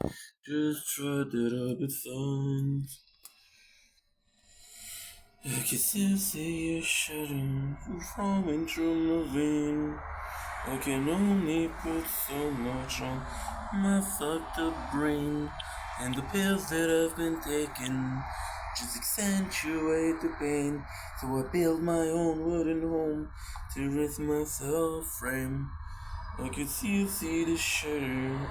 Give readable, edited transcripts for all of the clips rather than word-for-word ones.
Just tried it up with fun. I can still see your shadow falling through my vein. I can only put so much on my fucked up brain. And the pills that I've been taking just accentuate the pain. So I built my own wooden home to rest myself frame. I can still see the shadow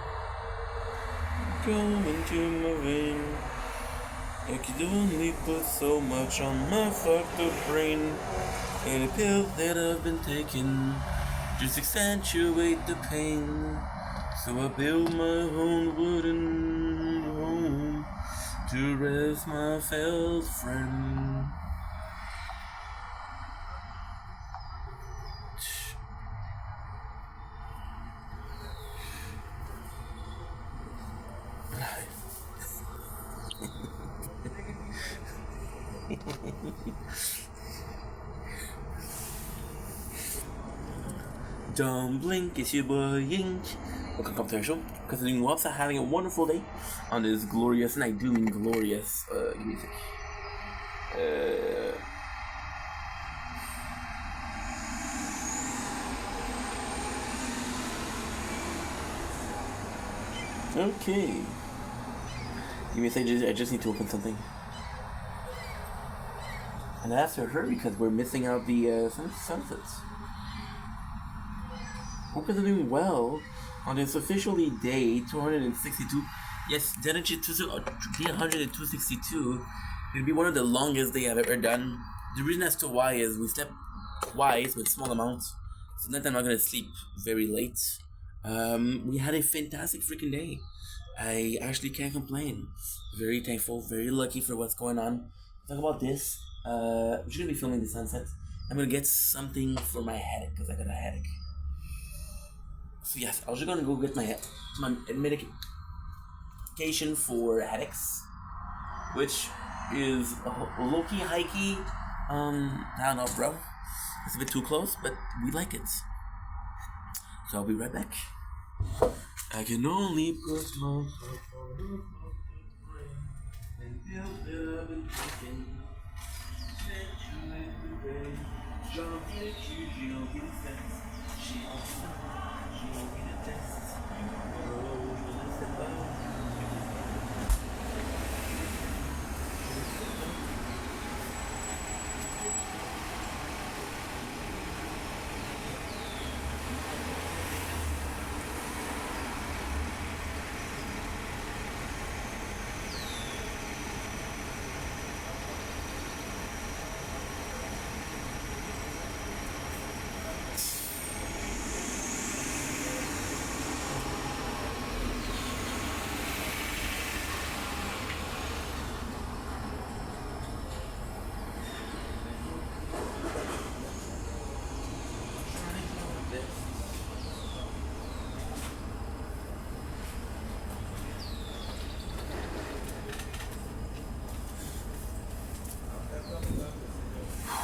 going to my vein. I could only put so much on my fucked up brain. And the pills that I've been taking just accentuate the pain. So I built my own wooden home to rest my felt friend. Don't blink, it's your boy Yink. Welcome to the show. Considering Wops are having a wonderful day on this glorious, and I do mean glorious, give me a sec. Okay. Give me a sec, I just need to open something. And I have to hurry because we're missing out the sunsets. Hope you're doing well on this officially day 262. Yes, day 162. It'll be one of the longest days I've ever done. The reason as to why is we slept twice with small amounts, so that I'm not gonna sleep very late. We had a fantastic freaking day. I actually can't complain. Very thankful, very lucky for what's going on. Talk about this. We're gonna be filming the sunset. I'm gonna get something for my headache because I got a headache. So yes, I was just gonna go get my medication for headaches, which is low-key, high-key. I don't know, bro. It's a bit too close, but we like it. So I'll be right back. I can only put myself on the and feel that I've been thinking. She don't get it, she don't get it sense. She don't get it test.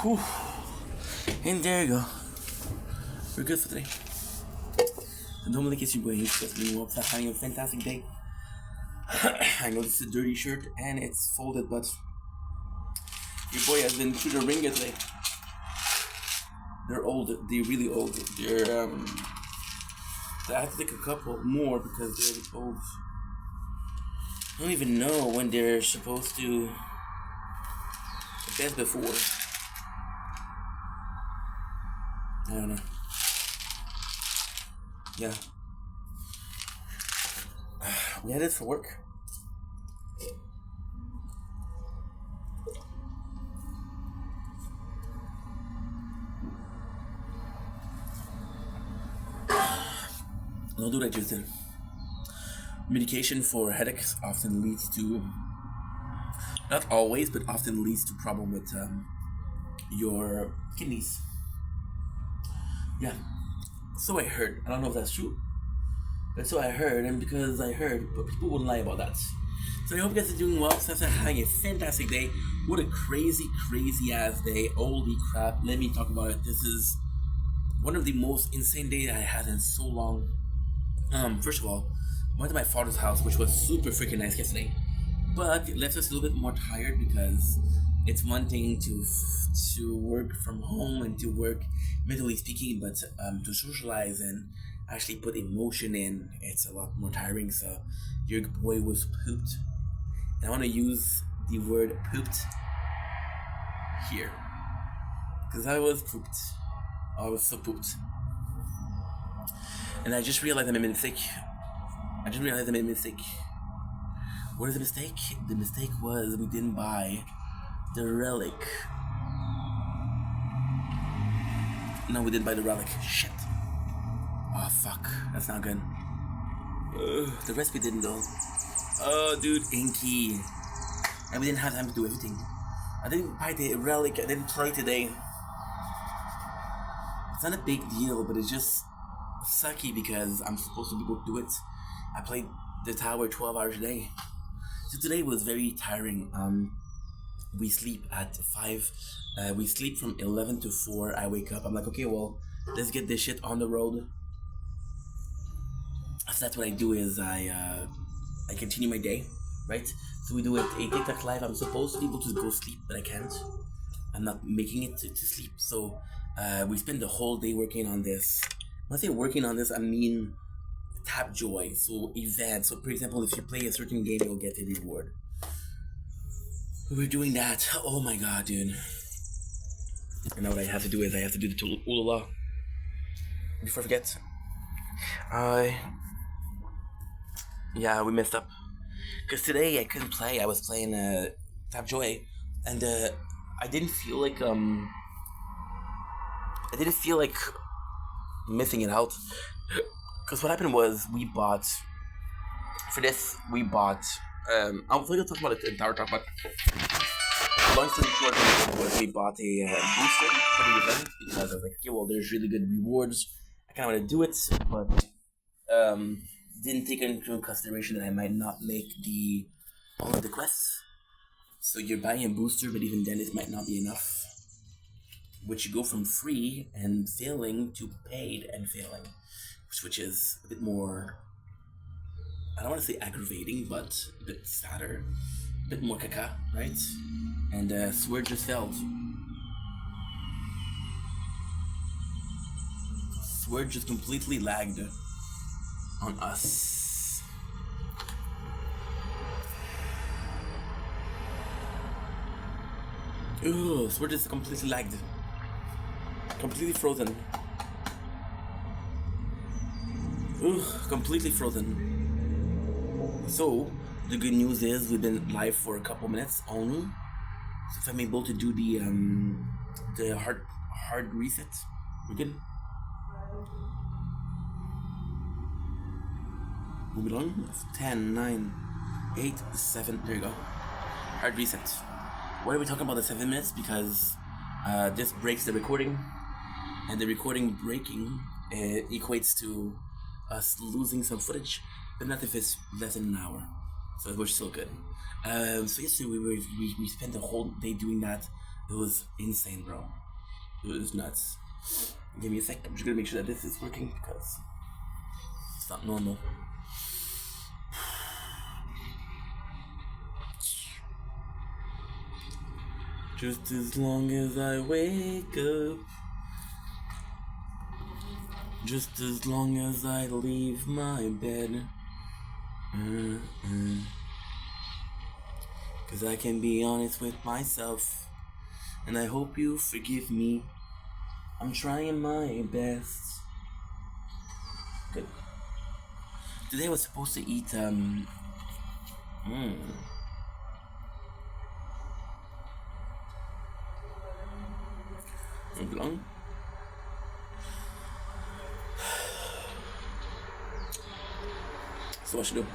Whew. And there you go. We're good for today. So normally kiss you boy because we are having a fantastic day. I know this is a dirty shirt and it's folded, but your boy has been through the ringer today. They're old. They're really old. They're I have to take a couple more because they're old. I don't even know when they're supposed to best before. I don't know. Yeah. We had it for work. Don't do that, Justin. Medication for headaches often leads to, not always, but often leads to problem with your kidneys. Yeah. So I heard. I don't know if that's true. But so I heard, and because I heard, but people wouldn't lie about that. So I hope you guys are doing well. So after having a fantastic day. What a crazy, crazy ass day. Holy crap. Let me talk about it. This is one of the most insane days I had in so long. First of all, Went to my father's house, which was super freaking nice yesterday, but it left us a little bit more tired because it's one thing to work from home and to work mentally speaking, but to socialize and actually put emotion in, it's a lot more tiring. So your boy was pooped, and I want to use the word pooped here because I was pooped. I was so pooped, and I just realized I made a mistake. What is the mistake? The mistake was we didn't buy the relic. No, we didn't buy the relic. Shit. Oh, fuck. That's not good. The recipe didn't go. Oh, dude, Inky. And we didn't have time to do everything. I didn't buy the relic. I didn't play today. It's not a big deal, but it's just sucky because I'm supposed to be able to do it. I played the tower 12 hours a day. So today was very tiring. We sleep at 5. We sleep from 11 to 4. I wake up. I'm like, okay, well, let's get this shit on the road. So that's what I do is I continue my day, right? So we do it a TikTok live. I'm supposed to be able to go sleep, but I can't. I'm not making it to sleep. So we spend the whole day working on this. When I say working on this, I mean tap joy. So events. So for example, if you play a certain game, you'll get a reward. We're doing that. Oh my god, dude. And now what I have to do is I have to do the ulala. Before I forget. Yeah, we messed up. Because today I couldn't play. I was playing Tap Joy, and I didn't feel like missing it out. Because what happened was we bought I'm going to talk about it in Tower Talk, but long story short was we bought a booster for the event because I was like, okay, well, there's really good rewards. I kind of want to do it, but didn't take into consideration that I might not make all of the quests. So you're buying a booster, but even then it might not be enough. Which you go from free and failing to paid and failing, which is a bit more, I don't want to say aggravating, but a bit sadder, a bit more caca, right? And Sword just failed. Sword just completely lagged on us. Ooh, Sword is completely lagged. Completely frozen. Ooh, completely frozen. So, the good news is we've been live for a couple minutes only. So if I'm able to do the hard reset, we're good. Moving on. 10, 9, 8, 7. There you go. Hard reset. Why are we talking about the 7 minutes? Because this breaks the recording, and the recording breaking equates to us losing some footage, but not if it's less than an hour. So we're still good. So yesterday we spent the whole day doing that. It was insane, bro. It was nuts. Give me a sec. I'm just gonna make sure that this is working because it's not normal. Just as long as I wake up, just as long as I leave my bed, 'cause I can be honest with myself, and I hope you forgive me. I'm trying my best. Good. Today I was supposed to eat long. So what should I do?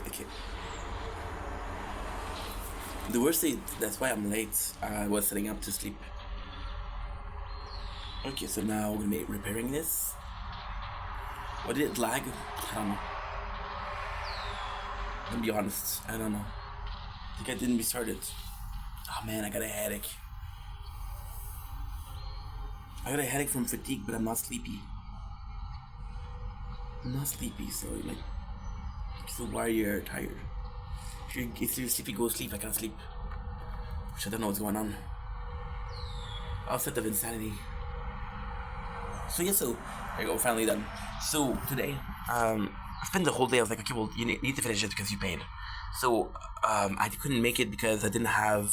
Okay. The worst thing, that's why I'm late. I was setting up to sleep. Okay, so now we're gonna be repairing this. What did it lag? I don't know. I'm gonna be honest, I don't know. I think I didn't restart it. Oh man, I got a headache. I got a headache from fatigue, but I'm not sleepy. I'm not sleepy, so like, so why are you tired? If you're sleepy, go sleep. I can't sleep. Which I don't know what's going on. Outside of insanity. So yeah, so there you go, finally done. So today, I spent the whole day. I was like, okay, well, you need to finish it because you paid. So I couldn't make it because I didn't have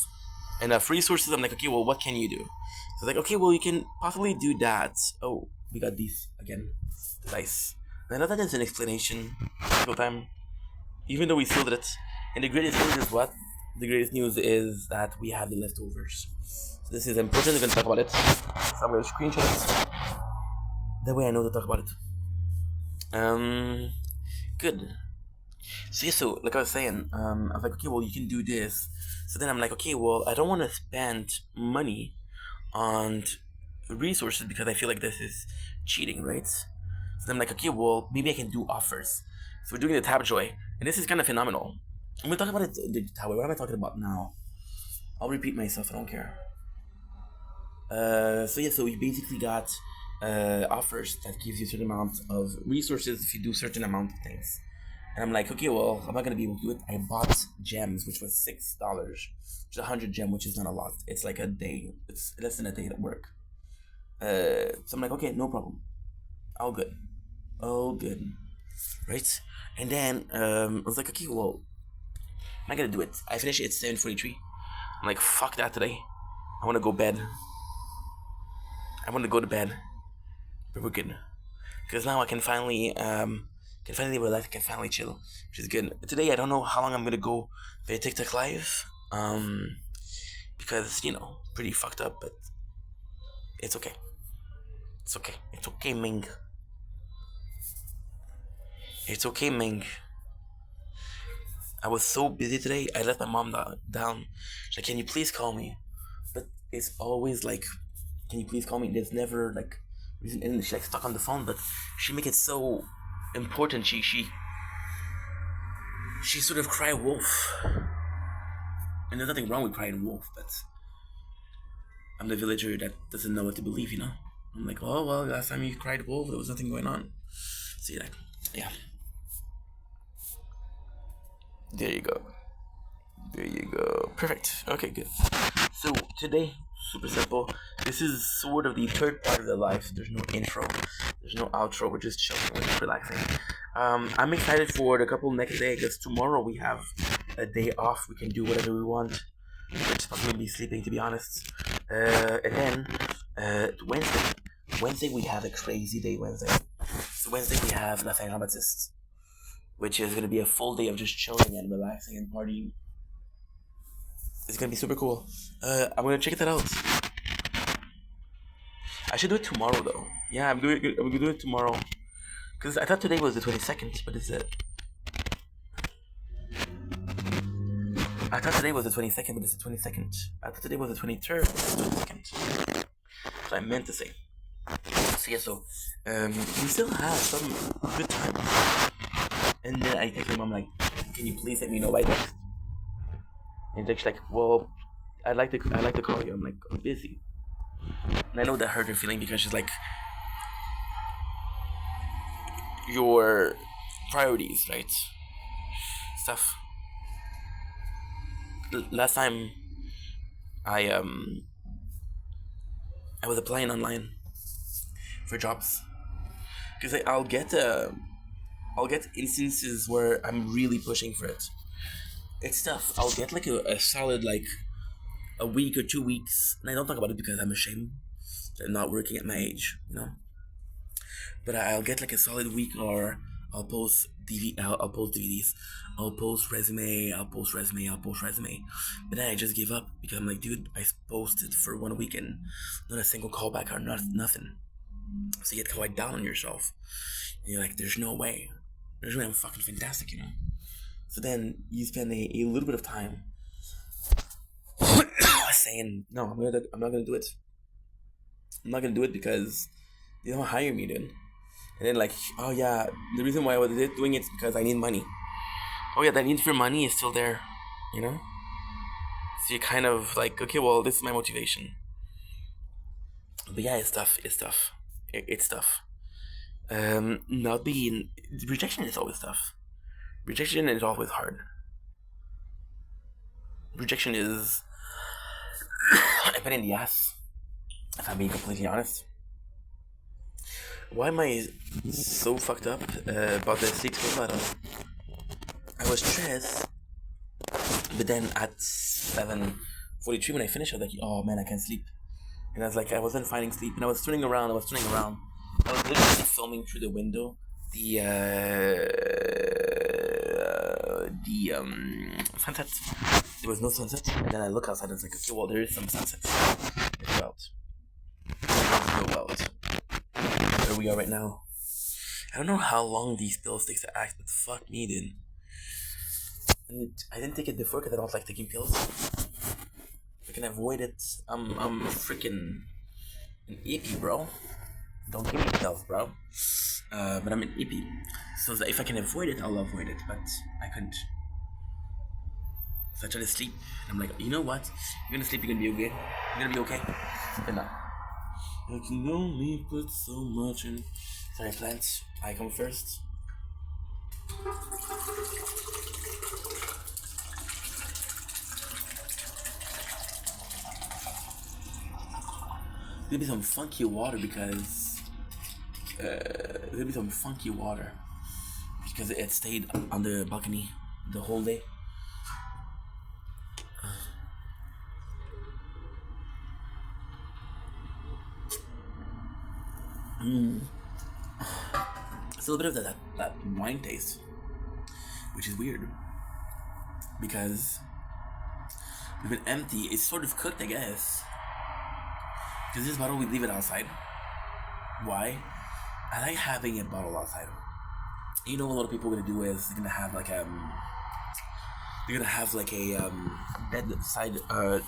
enough resources. I'm like, okay, well, what can you do? So I was like, okay, well, you can possibly do that. Oh, we got these again, dice. And I know that is an explanation. Single time, even though we sealed it. And the greatest news is what? The greatest news is that we have the leftovers. So this is important. We're gonna talk about it. So I'm gonna screenshot it. That way I know to talk about it. Good. So yeah, so like I was saying, I was like, okay, well, you can do this. So then I'm like, okay, well, I don't want to spend money on resources because I feel like this is cheating, right? So then I'm like, okay, well, maybe I can do offers. So we're doing the Tab Joy, and this is kind of phenomenal. I'm gonna talk about it. What am I talking about now? I'll repeat myself. I don't care. So yeah, so we basically got offers that gives you a certain amount of resources if you do certain amount of things. And I'm like, okay, well, I'm not gonna be able to do it. I bought gems, which was $6, which is 100 gem, which is not a lot. It's like a day. It's less than a day at work. So I'm like, okay, no problem. All good, right? And then I was like, okay, well, I'm not gonna do it. I finished it at 7:43. I'm like, fuck that today. I want to go bed. I want to go to bed, but we're good because now I can finally relax. I can finally chill, which is good. Today I don't know how long I'm gonna go via TikTok live, because pretty fucked up, but it's okay. It's okay. It's okay, Ming. It's okay, Ming. I was so busy today. I let my mom down. She's like, "Can you please call me?" But it's always like, "Can you please call me?" There's never like reason, and she's like stuck on the phone. But she make it so important. She sort of cry wolf, and there's nothing wrong with crying wolf. But I'm the villager that doesn't know what to believe. I'm like, oh well, last time you cried wolf, there was nothing going on. See that? Yeah. There you go. There you go. Perfect. Okay, good. So today, super simple. This is sort of the third part of the life. There's no intro. There's no outro. We're just chilling. We're just relaxing. I'm excited for the couple next day because tomorrow we have a day off. We can do whatever we want. We're just possibly be sleeping, to be honest. And then Wednesday. Wednesday we have a crazy day. Wednesday. So Wednesday we have La Saint Jean-Baptiste, which is going to be a full day of just chilling and relaxing and partying. It's going to be super cool. I'm going to check that out. I should do it tomorrow, though. Yeah, I'm going to do it tomorrow. Because I thought today was the 22nd, but it's it. I thought today was the 22nd, but it's the 22nd. I thought today was the 23rd, but it's the 22nd. So I meant to say. So yeah, so we still have some good time. And then I text my mom like, "Can you please let me know by text?" And she's like, "Well, I'd like to call you." I'm like, "I'm busy." And I know that hurt her feeling because she's like, your priorities, right? Stuff. Last time I was applying online for jobs because I'll get instances where I'm really pushing for it. It's tough. I'll get like a solid like a week or 2 weeks, and I don't talk about it because I'm ashamed that I'm not working at my age, But I'll get like a solid week, or I'll post I'll post DVDs, I'll post resume, but then I just give up because I'm like, dude, I posted for 1 week and not a single callback or nothing. So you get quite down on yourself. And you're like, there's no way I'm fucking fantastic, So then you spend a little bit of time saying, no, I'm not gonna do it. I'm not gonna do it because they don't hire me, dude. And then like, oh yeah, the reason why I was doing it is because I need money. Oh yeah, that need for money is still there, So you're kind of like, okay, well, this is my motivation. But yeah, it's tough. It's tough. It's tough. Not being rejection is always tough. Rejection is always hard. Rejection is a pain in the ass. If I'm being completely honest. Why am I so fucked up about the sleep schedule? I don't know. I was stressed, but then at 7:43 when I finished, I was like, oh man, I can't sleep. And I was like, I wasn't finding sleep, and I was turning around. I was literally filming through the window the sunset. There was no sunset, and then I look outside and I was like, okay, well, there is some sunset. Let's go out. Let's go out. Where we are right now. I don't know how long these pills take to act, but fuck me, dude. And I didn't take it before because I don't like taking pills. If I can avoid it, I'm freaking an hippie, bro. Don't give me pills, bro. But I'm an hippie. So that if I can avoid it, I'll avoid it. But I couldn't. So I try to sleep. And I'm like, you know what? You're gonna sleep, you're gonna be okay. You're gonna be okay. But no. I can only put so much in. Sorry, plants. I come first. There'll be some funky water because it stayed on the balcony the whole day. It's a little bit of that wine taste, which is weird because we've been empty. It's sort of cooked, I guess. Because this bottle, we leave it outside. Why? I like having a bottle outside. You know, what a lot of people are gonna do is they're gonna have like a bedside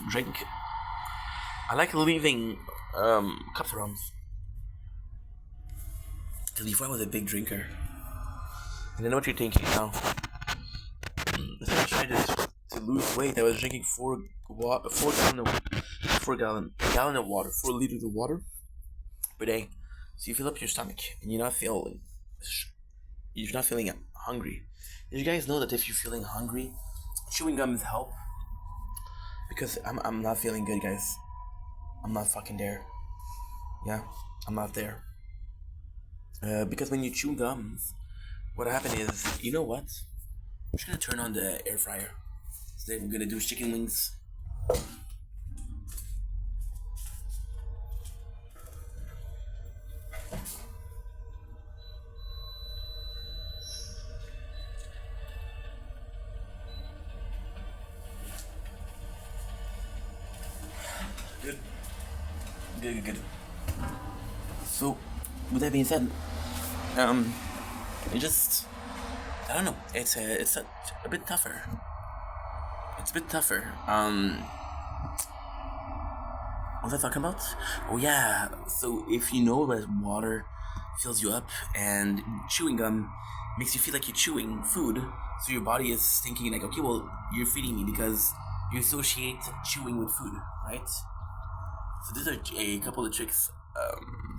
drink. I like leaving cups around. Because before I was a big drinker, and I know what you're thinking now. If I tried to lose weight, I was drinking 4 gallon of water, 4 liters of water per day. So you fill up your stomach, and you're not feeling hungry. Did you guys know that if you're feeling hungry, chewing gums help? Because I'm not feeling good, guys. I'm not fucking there. Yeah, I'm not there. Because when you chew gums, what happened is, you know what? I'm just gonna turn on the air fryer. Today we're gonna do chicken wings. Good. So, with that being said, it just, I don't know. It's a bit tougher. It's a bit tougher. What was I talking about? Oh yeah. So if you know that water fills you up and chewing gum makes you feel like you're chewing food, so your body is thinking like, okay, well, you're feeding me because you associate chewing with food, right? So these are a couple of tricks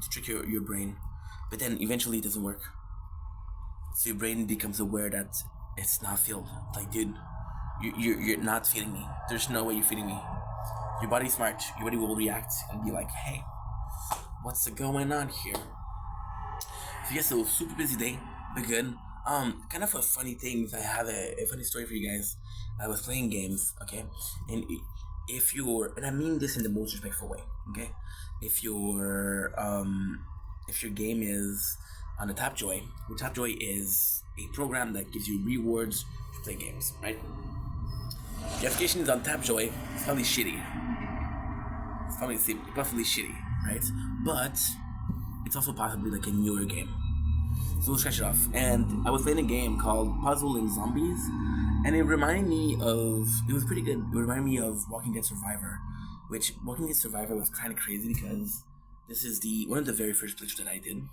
to trick your brain, but then eventually it doesn't work. So your brain becomes aware that it's not filled. Like, dude, you're not feeding me. There's no way you're feeding me. Your body's smart. Your body will react and be like, hey, what's going on here? So yes, it was a super busy day, but good. Kind of a funny thing. I have a funny story for you guys. I was playing games, okay, and if you're, and I mean this in the most respectful way, okay, if your game is on the Tapjoy, Tapjoy is a program that gives you rewards to play games, right? The application is on Tapjoy. It's probably shitty. It's probably shitty, right? But it's also possibly like a newer game. So we'll scratch it off. And I was playing a game called Puzzle and Zombies, and it reminded me of, it was pretty good. It reminded me of Walking Dead Survivor, which Walking Dead Survivor was kind of crazy because this is one of the very first playthroughs that I did.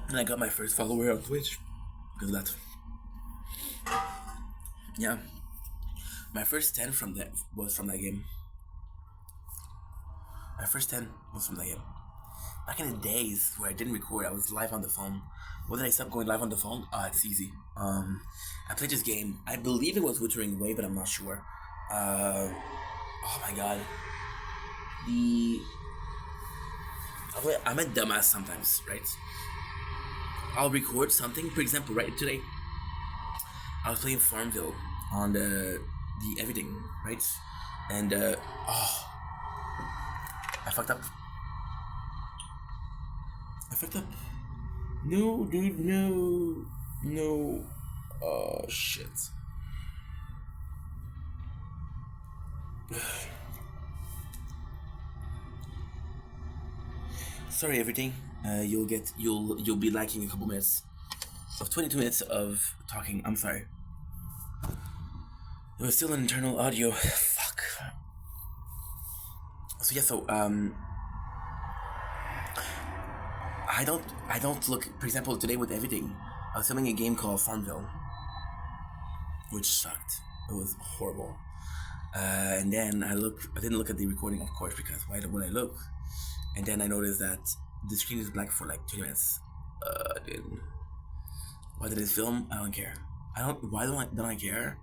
And I got my first follower on Twitch because of that. Yeah. My first 10 from that was from that game. My first 10 was from that game. Back in the days where I didn't record, I was live on the phone. When did I stop going live on the phone? It's easy. I played this game. I believe it was Wuthering Way, but I'm not sure. Oh my god. I'm a dumbass sometimes, right? I'll record something. For example, right today, I was playing Farmville on the everything, right? And I fucked up. No, dude, no. Oh shit. Sorry, everything. You'll be liking a couple minutes of 22 minutes of talking. I'm sorry. It was still an internal audio. Fuck. So yeah, I don't look. For example, today with everything, I was filming a game called Farmville, which sucked. It was horrible. And then I didn't look at the recording, of course, because why would I look? And then I noticed that the screen is black for like 2 minutes. Dude. Why did it film? I don't care. Why don't I care?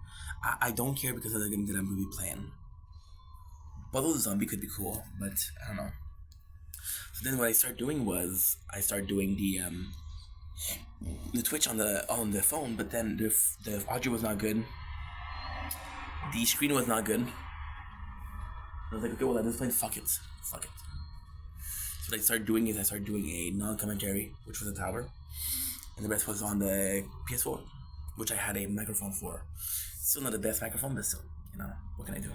I don't care because of the game that I'm gonna be playing. Bubble the Zombie could be cool, but I don't know. So then what I started doing was I started doing the Twitch on the phone, but then the audio was not good. The screen was not good. I was like, okay, well at this point, fuck it. So what I started doing is I started doing a non-commentary, which was a tower, and the rest was on the PS4, which I had a microphone for. Still not the best microphone, but still, what can I do?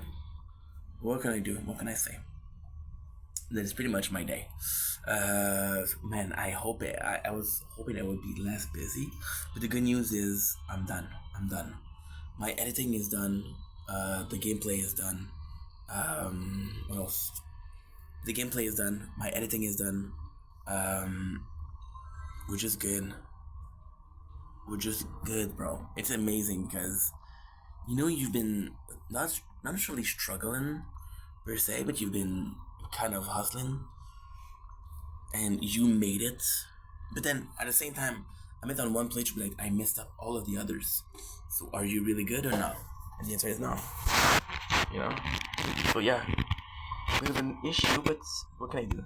What can I say? That's pretty much my day. Man, I was hoping I would be less busy, but the good news is I'm done. My editing is done. The gameplay is done. What else? The gameplay is done. My editing is done. Which is good. Bro. It's amazing because you've been not necessarily struggling per se, but you've been kind of hustling, and you made it. But then at the same time, I made on one playthrough, but I messed up all of the others. So are you really good or no? And the answer is no. So yeah, a bit of an issue, but what can I do?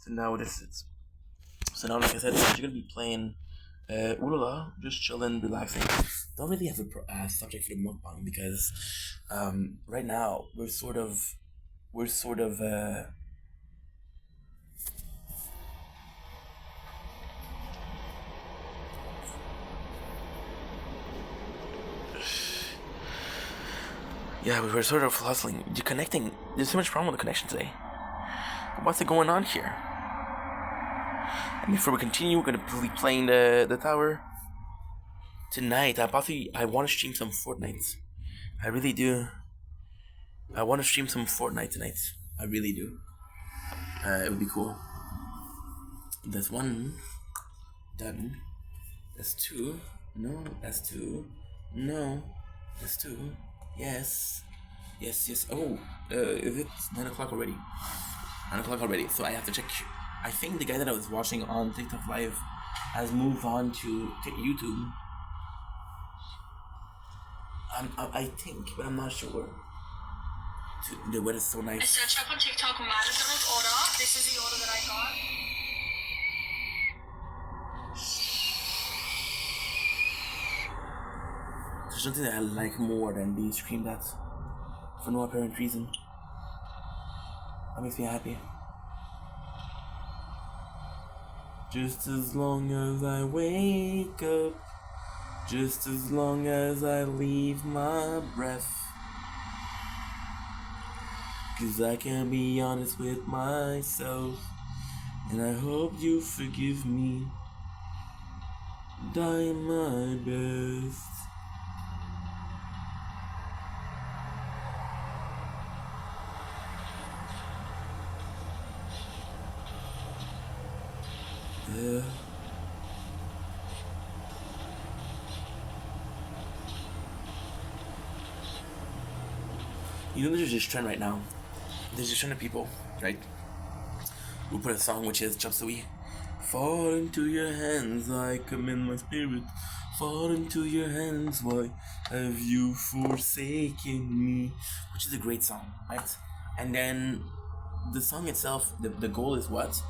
So now, like I said, you're gonna be playing ulala, just chilling, relaxing. Don't really have a subject for the mukbang because right now we're sort of yeah, we were sort of hustling. You're connecting. There's so much problem with the connection today. What's going on here? And before we continue, we're gonna be playing the tower tonight. I want to stream some Fortnite. I really do. I want to stream some Fortnite tonight. I really do. It would be cool. That's one. Done. That's two. No. That's two. No. That's two. Yes. Oh, is it 9 o'clock already? 9 o'clock already. So I have to check. I think the guy that I was watching on TikTok Live has moved on to YouTube. I think, but I'm not sure. The weather's so nice. I searched up on TikTok McDonald's order. This is the order that I got. There's nothing that I like more than being screamed at for no apparent reason. That makes me happy. Just as long as I wake up, just as long as I leave my breath, 'cause I can be honest with myself, and I hope you forgive me. Die my best. Yeah. You know, there's this trend right now. There's this trend of people, right, who put a song which is Chop Suey. Fall into your hands, I commend my spirit. Fall into your hands, why have you forsaken me? Which is a great song, right? And then the song itself, the goal is what?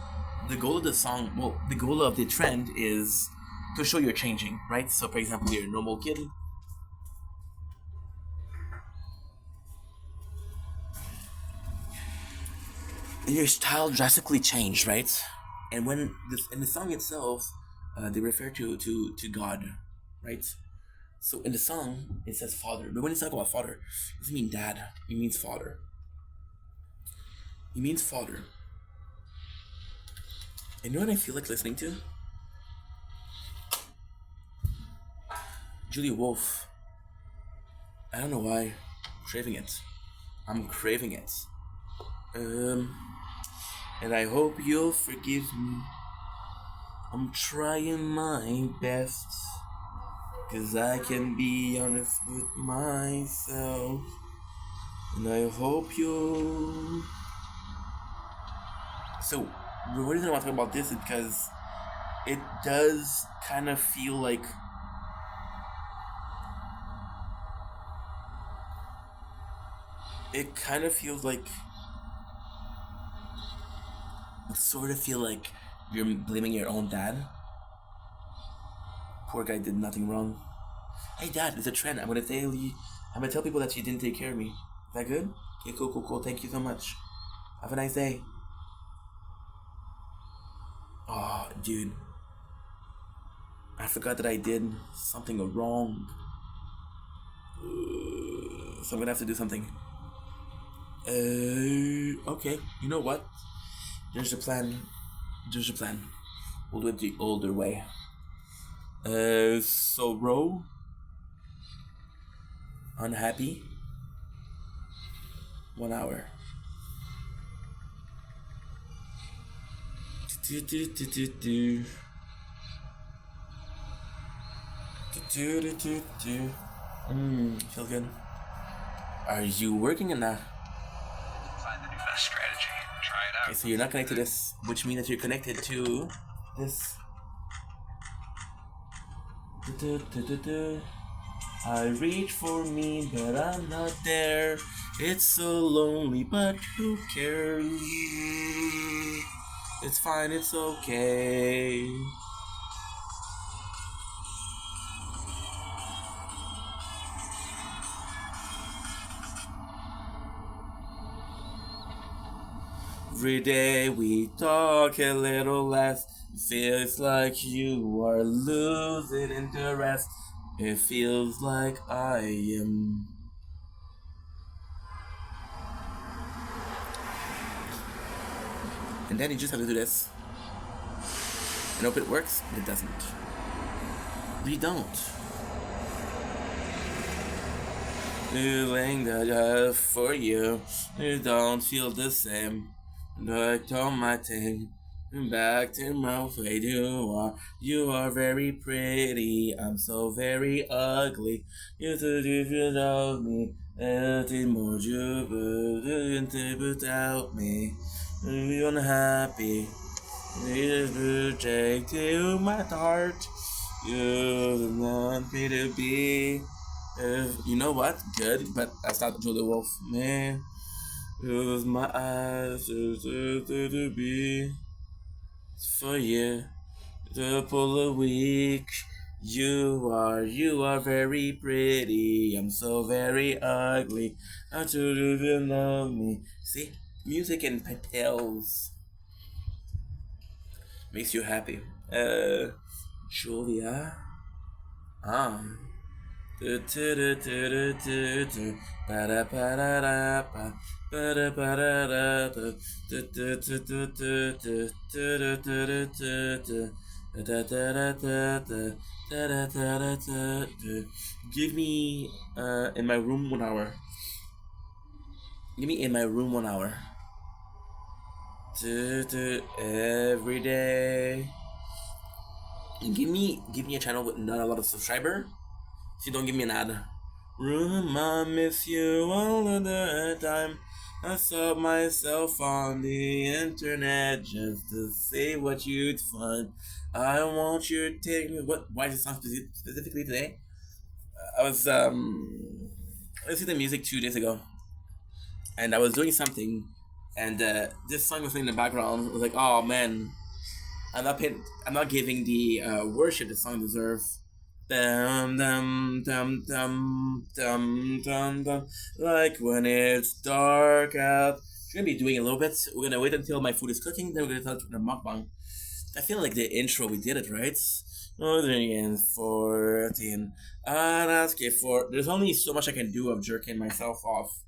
The goal of the song, well, the goal of the trend is to show you're changing, right? So, for example, you're a normal kid. Your style drastically changed, right? And when this in the song itself, they refer to God, right? So in the song it says father, but when it's talking about father, it doesn't mean dad. It means father. It means father. And you know what I feel like listening to? Julia Wolf. I don't know why. I'm craving it. I'm craving it. And I hope you'll forgive me. I'm trying my best, 'cause I can be honest with myself. And I hope you. So, the reason I want to talk about this is because it does kind of feel like. It kind of feels like. It sort of feel like you're blaming your own dad. Poor guy did nothing wrong. Hey dad, it's a trend. I'm gonna tell people that you didn't take care of me. Is that good? Okay, cool. Thank you so much. Have a nice day. Oh, dude. I forgot that I did something wrong. So I'm gonna have to do something. Okay. You know what? There's a plan. We'll do it the older way. So row. Unhappy. 1 hour. Feel good. Are you working in that? Find the new best strategy. Try it out. Okay, so you're not connected to this, which means that you're connected to this. I reach for me, but I'm not there. It's so lonely, but who cares? It's fine, it's okay. Every day we talk a little less. It feels like you are losing interest. It feels like I am. And then you just have to do this. And hope it works, but it doesn't. We don't. Feeling that I have for you, you don't feel the same. Like on my thing, back to my way you are very pretty, I'm so very ugly. You said if you love me, anything more you would without me. You're unhappy. This project to my heart. You want me to be. You know what? Good, but that's not Julia Wolf, man. Close my eyes to be for you. To pull a week. You are very pretty. I'm so very ugly. I should even love me. See, music and petals makes you happy. Julia. Give me in my room 1 hour. Give me in my room 1 hour. Every day. And give me a channel with not a lot of subscriber. So you don't give me an ad. room. I miss you all of the time. I saw myself on the internet just to see what you'd find. I want you to take me. What? Why is this song specifically today? I was listening to music 2 days ago, and I was doing something, and this song was playing in the background. I was like, oh man, I'm not giving the worship the song deserves. Dum dum dum dum dum dum dum. Like when it's dark out. We're gonna be doing a little bit. We're gonna wait until my food is cooking. Then we're gonna start the mukbang. I feel like the intro we did it right. Northern 14. I'd ask you for. There's only so much I can do of jerking myself off.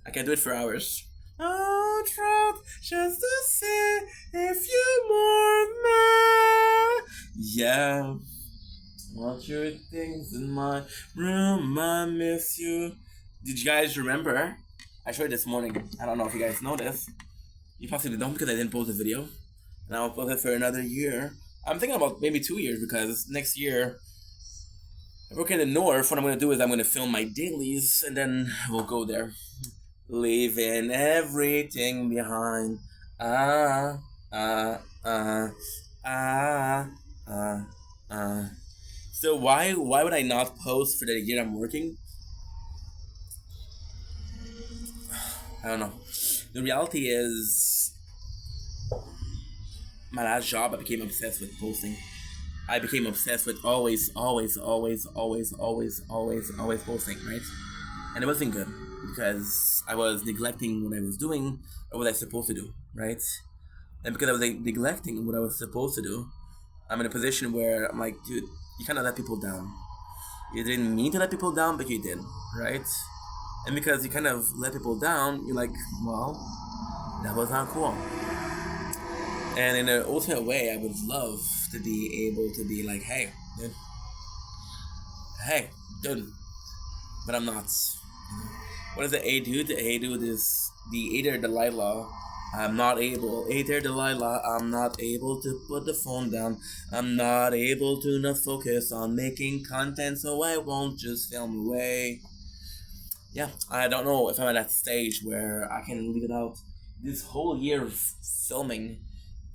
I can do it for hours. I'll try just to see if you more me. Yeah. Want your things in my room, I miss you. Did you guys remember? I showed it this morning. I don't know if you guys know this. You possibly don't because I didn't post the video. And I'll post it for another year. I'm thinking about maybe 2 years because next year, if we're in the north, what I'm going to do is I'm going to film my dailies and then we'll go there. Leaving everything behind. Ah, ah, ah, ah, ah, ah. So why would I not post for the year I'm working? I don't know. The reality is, my last job, I became obsessed with posting. I became obsessed with always posting, right? And it wasn't good because I was neglecting what I was doing or what I was supposed to do, right? And because I was neglecting what I was supposed to do, I'm in a position where I'm like, dude, you kind of let people down. You didn't mean to let people down, but you did, right? And because you kind of let people down, you're like, well, that was not cool. And in an ultimate way, I would love to be able to be like, hey, dude, but I'm not. What is the A dude? The A dude is the Aether Delilah. I'm not able. Aether Delilah, I'm not able to put the phone down. I'm not able to not focus on making content, so I won't just film away. Yeah, I don't know if I'm at that stage where I can leave it out. This whole year of filming,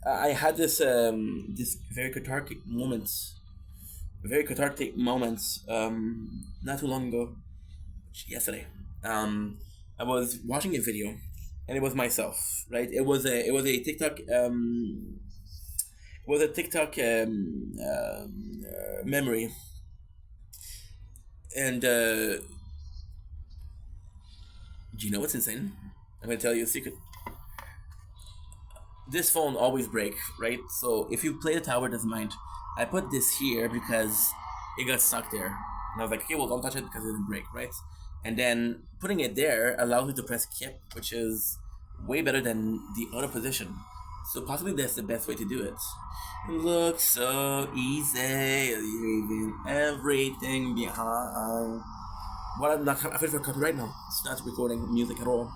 I had this very cathartic moment not too long ago, yesterday. I was watching a video, and it was myself, right? It was a TikTok memory, and do you know what's insane? I'm gonna tell you a secret. This phone always break, right? So if you play the tower, doesn't mind. I put this here because it got stuck there. And I was like, okay, well, don't touch it because it didn't break, right? And then putting it there allows me to press kip, which is way better than the other position. So possibly that's the best way to do it. It looks so easy, leaving everything behind. What I'm not afraid for copyright now. It's not recording music at all.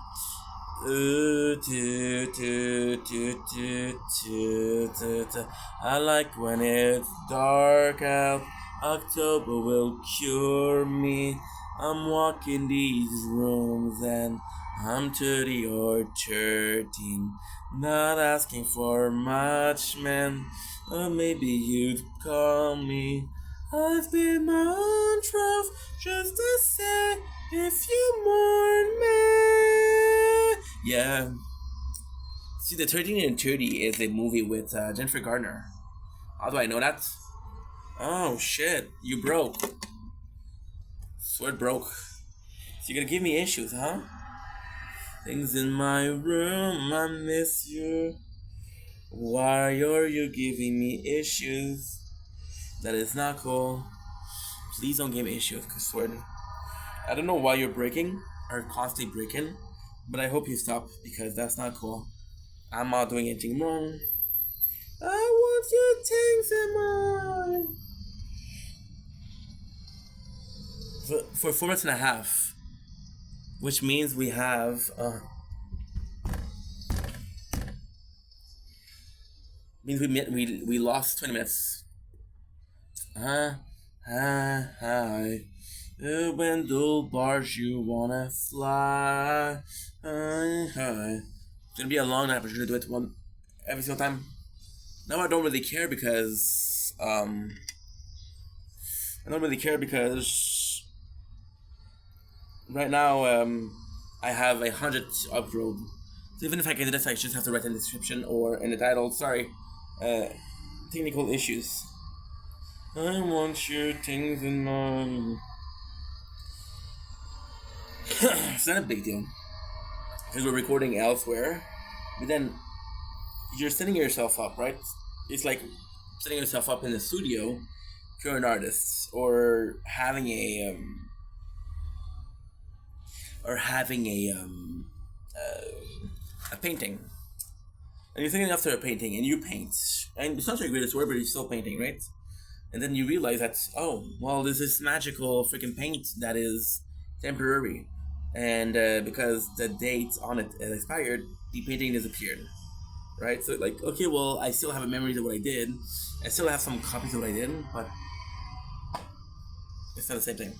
I like when it's dark out. October will cure me. I'm walking these rooms and I'm 30 or 13. Not asking for much, man. Or maybe you'd call me. I've been my own truth just to say if you mourn me. Yeah. See, the 13 and 30 is a movie with Jennifer Garner. How do I know that? Oh shit, you broke. Swear broke. So you're gonna give me issues, huh? Things in my room, I miss you. Why are you giving me issues? That is not cool. Please don't give me issues, I swear. I don't know why you're breaking or constantly breaking, but I hope you stop because that's not cool. I'm not doing anything wrong. I want your things in mine. For 4 minutes and a half, which means we have means we lost 20 minutes. Hi. Wendell bars, you wanna fly. It's gonna be a long night, but you're gonna do it one every single time. Now I don't really care because right now I have 100 upload. So even if I can do this, I just have to write in the description or in the title. Sorry, technical issues. I want your things in mind. It's not a big deal because we're recording elsewhere, but then you're setting yourself up, right? It's like setting yourself up in the studio if you're an artist, or having a painting, and you're thinking after a painting, and you paint, and it's not your greatest work, but you're still painting, right? And then you realize that, oh, well, there's this magical freaking paint that is temporary, and because the date on it expired, the painting disappeared, right? So like, okay, well, I still have a memory of what I did, I still have some copies of what I did, but it's not the same thing.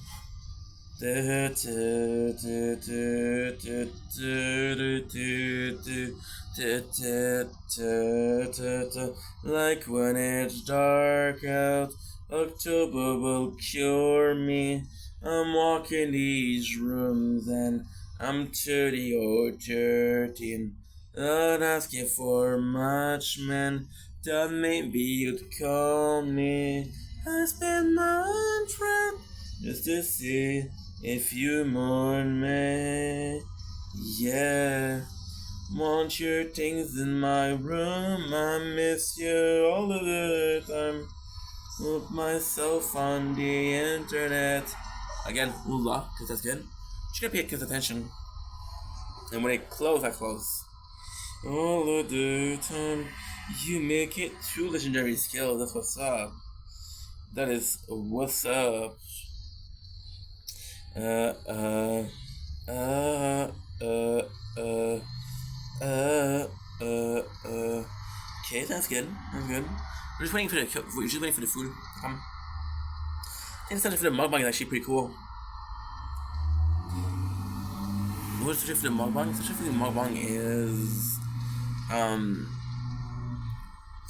Like when it's dark out, October will cure me. I'm walking these rooms and I'm 30 or 13. Not asking for much, man. Thought maybe you'd call me. I spend my trip just to see if you mourn me. Yeah. Want your things in my room. I miss you all of the time. Put myself on the internet. Again, ulala, because that's good. Just gotta pay kids attention. And when I close, I close. All of the time. You make it 2 legendary skills. That's what's up. That is what's up. Okay, that's good. That's good. We're just waiting for the food to come. I think the for the mukbang is actually pretty cool. What's the for the mukbang? The for the mukbang is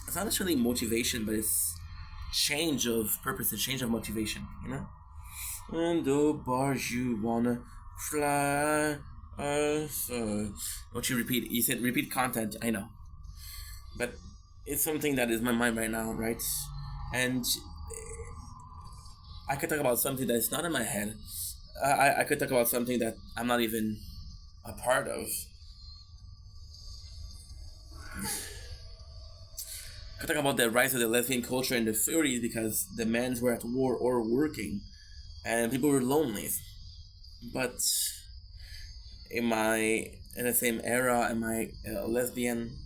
it's not necessarily motivation, but it's change of purpose, a change of motivation, you know? And the bars you wanna fly. What you repeat? You said repeat content. I know, but it's something that is in my mind right now, right? And I could talk about something that's not in my head. I could talk about something that I'm not even a part of. I could talk about the rise of the lesbian culture in the 30s because the men were at war or working, and people were lonely. But am I in the same era? Am I a lesbian?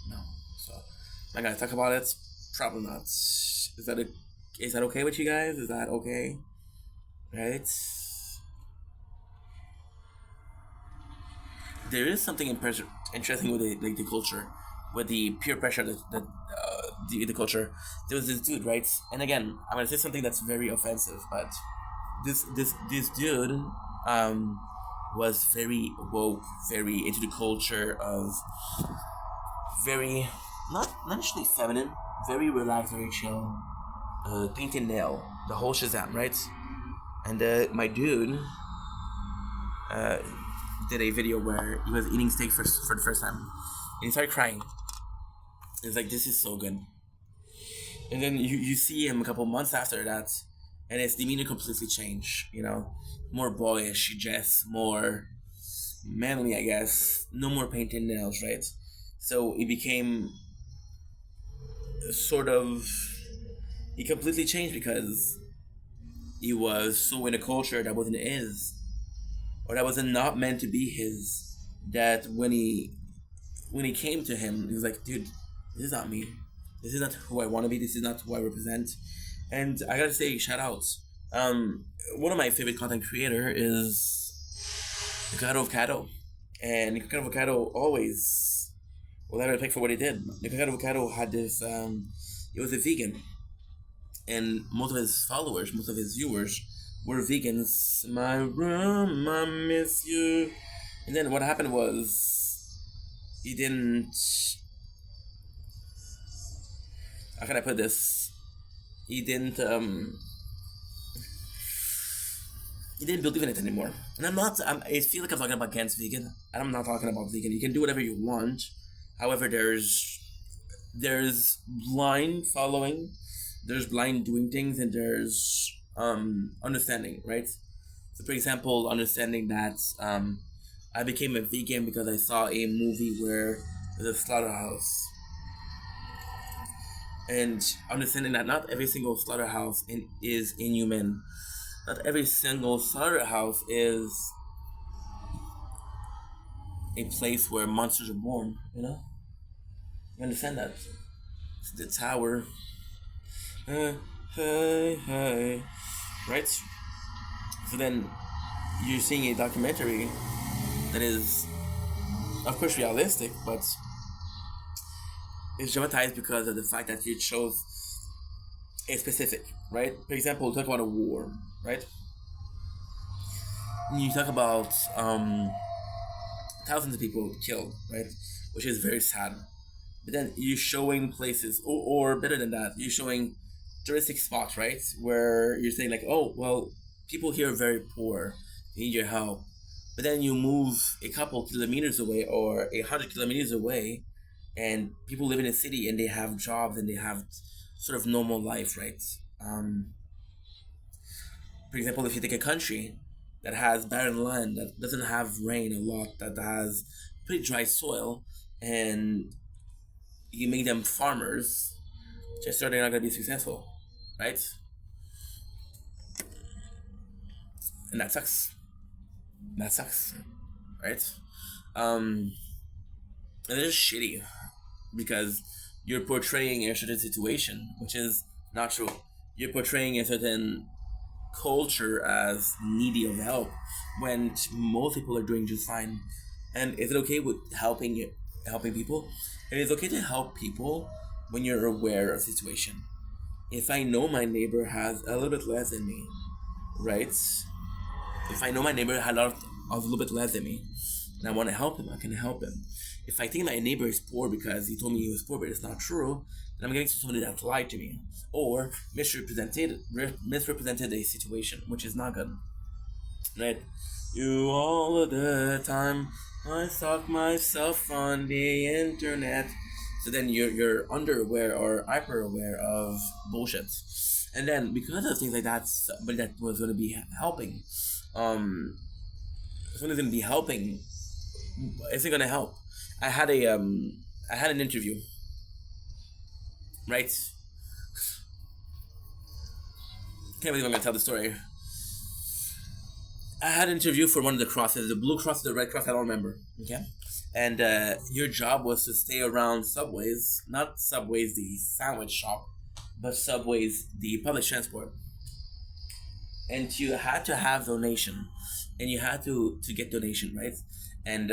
No. So am I gonna talk about it? Probably not. Is that okay with you guys? Is that okay? Right? There is something interesting with the culture, with the peer pressure the culture. There was this dude, right? And again, I'm gonna say something that's very offensive, but this dude was very woke, very into the culture of very not actually feminine, very relaxed, very chill, painting nail, the whole Shazam, right? And my dude did a video where he was eating steak for the first time, and he started crying. It's like, this is so good. And then you see him a couple months after that, and his demeanor completely changed. You know, more boyish, just more manly, I guess. No more painting nails, right? So it became sort of, he completely changed because he was so in a culture that wasn't his, or that wasn't not meant to be his. That when he came to him, he was like, dude, this is not me. This is not who I want to be. This is not who I represent. And I gotta say, shout outs. One of my favorite content creator is Ricardo Avocado. And Ricardo Avocado always will have respect for what he did. Ricardo Avocado had this, he was a vegan. And most of his followers, most of his viewers were vegans. My room, I miss you. And then what happened was he didn't. How can I put this? He didn't. He didn't believe in it anymore. And I'm not. I feel like I'm talking about against vegan. And I'm not talking about vegan. You can do whatever you want. However, there's blind following, there's blind doing things, and there's understanding, right? So, for example, understanding that I became a vegan because I saw a movie where there's a slaughterhouse, and understanding that not every single slaughterhouse is inhuman. Not every single slaughterhouse is a place where monsters are born. You understand that? It's the tower. Hey, right? So then you're seeing a documentary that is, of course, realistic, but it's dramatized because of the fact that it shows a specific, right? For example, talk about a war, right? And you talk about thousands of people killed, right? Which is very sad. But then you're showing places, or better than that, you're showing touristic spots, right? Where you're saying like, oh, well, people here are very poor, they need your help. But then you move a couple kilometers away or 100 kilometers away, and people live in a city and they have jobs and they have sort of normal life, right? For example, if you take a country that has barren land, that doesn't have rain a lot, that has pretty dry soil, and you make them farmers, just so they're not going to be successful, right? And that sucks. That sucks, right? And it's just shitty because you're portraying a certain situation, which is not true. You're portraying a certain culture as needy of help when most people are doing just fine. And is it okay with helping people? It is okay to help people when you're aware of the situation. If I know my neighbor has a little bit less than me, right? If I know my neighbor had a little bit less than me, and I want to help him, I can help him. If I think my neighbor is poor because he told me he was poor, but it's not true, then I'm getting to somebody that lied to me or misrepresented a situation, which is not good, right? You all of the time, I stalk myself on the internet. So then you're underaware or hyper aware of bullshit, and then because of things like that, somebody that was going to be helping, someone's going to be helping, isn't going to help. I had an interview, right? Can't believe I'm going to tell the story. I had an interview for one of the crosses, the Blue Cross or the Red Cross, I don't remember. Okay, and your job was to stay around Subways, not Subways the sandwich shop, but Subways the public transport. And you had to have donation, and you had to get donation, right? And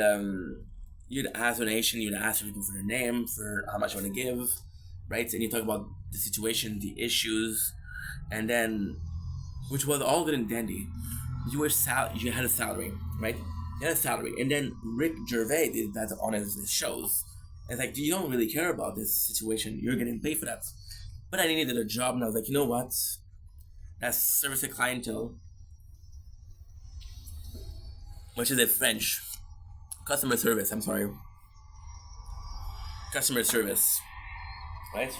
you'd ask donation, you'd ask people for their name, for how much you want to give, right? And you talk about the situation, the issues, and then, which was all good and dandy. You had a salary, right? You had a salary, and then Rick Gervais did that on his shows. And it's like, you don't really care about this situation. You're getting paid for that. But I needed a job, and I was like, you know what? That's service to clientele, which is a French customer service. I'm sorry, customer service, right?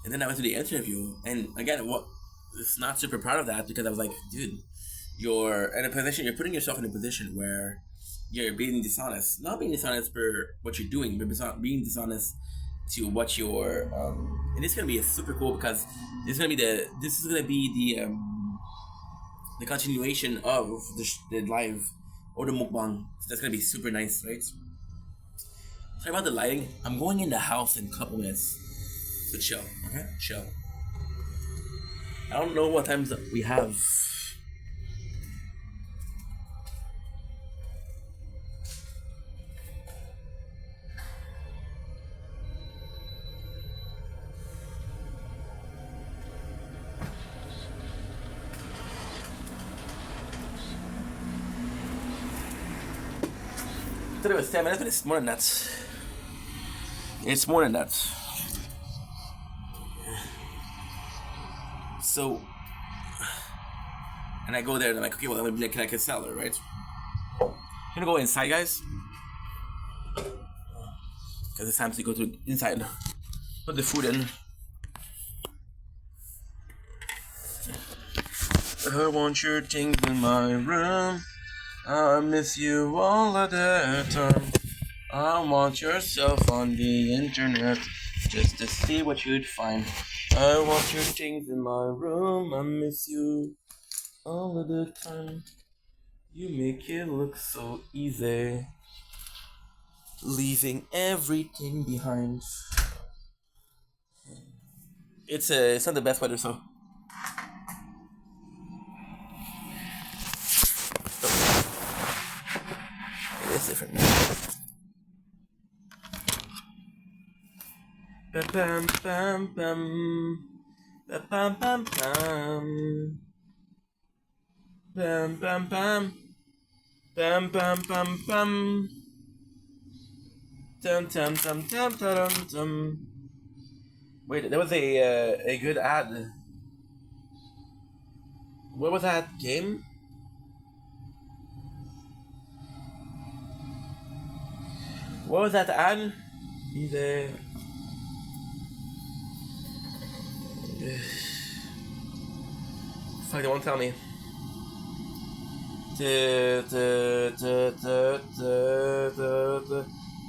And then I went to the interview, and again, it's not super proud of that because I was like, dude, you're in a position, you're putting yourself in a position where you're being dishonest. Not being dishonest for what you're doing, but being dishonest to what you're. And it's gonna be super cool because this is gonna be the continuation of the live or the mukbang. So that's gonna be super nice, right? Sorry about the lighting. I'm going in the house in a couple minutes. So chill, okay? Chill. I don't know what times we have. thought it was 10 minutes, but it's more than that. It's more than that. So, and I go there and I'm like, okay, well, I'm gonna be like a seller, right? I'm gonna go inside, guys. Because it's time to go to inside. Put the food in. I want your things in my room. I miss you all of the time. I want yourself on the internet just to see what you'd find. I want your things in my room. I miss you all of the time. You make it look so easy, leaving everything behind. It's not the best weather, so. It is different now. Bam bam bam bam bam bam bam bam bam bam bam bam bam dum dum dum dum dum dum. Wait, there was a good ad. What was that game? What was that ad? The fuck, they won't tell me.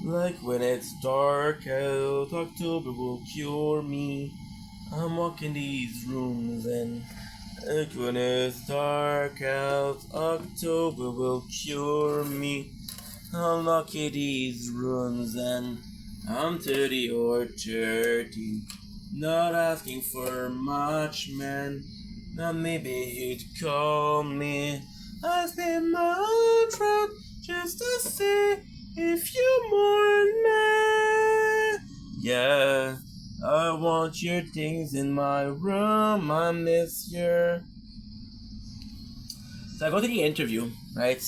Like when it's dark out, October will cure me. I'm walking these rooms and like when it's dark out, October will cure me. Unlock these rooms and I'm 30 or 30. Not asking for much, man. Now maybe you'd call me. I spin my truck just to see if you mourn me. Yeah, I want your things in my room. I miss your. So I go to the interview, right?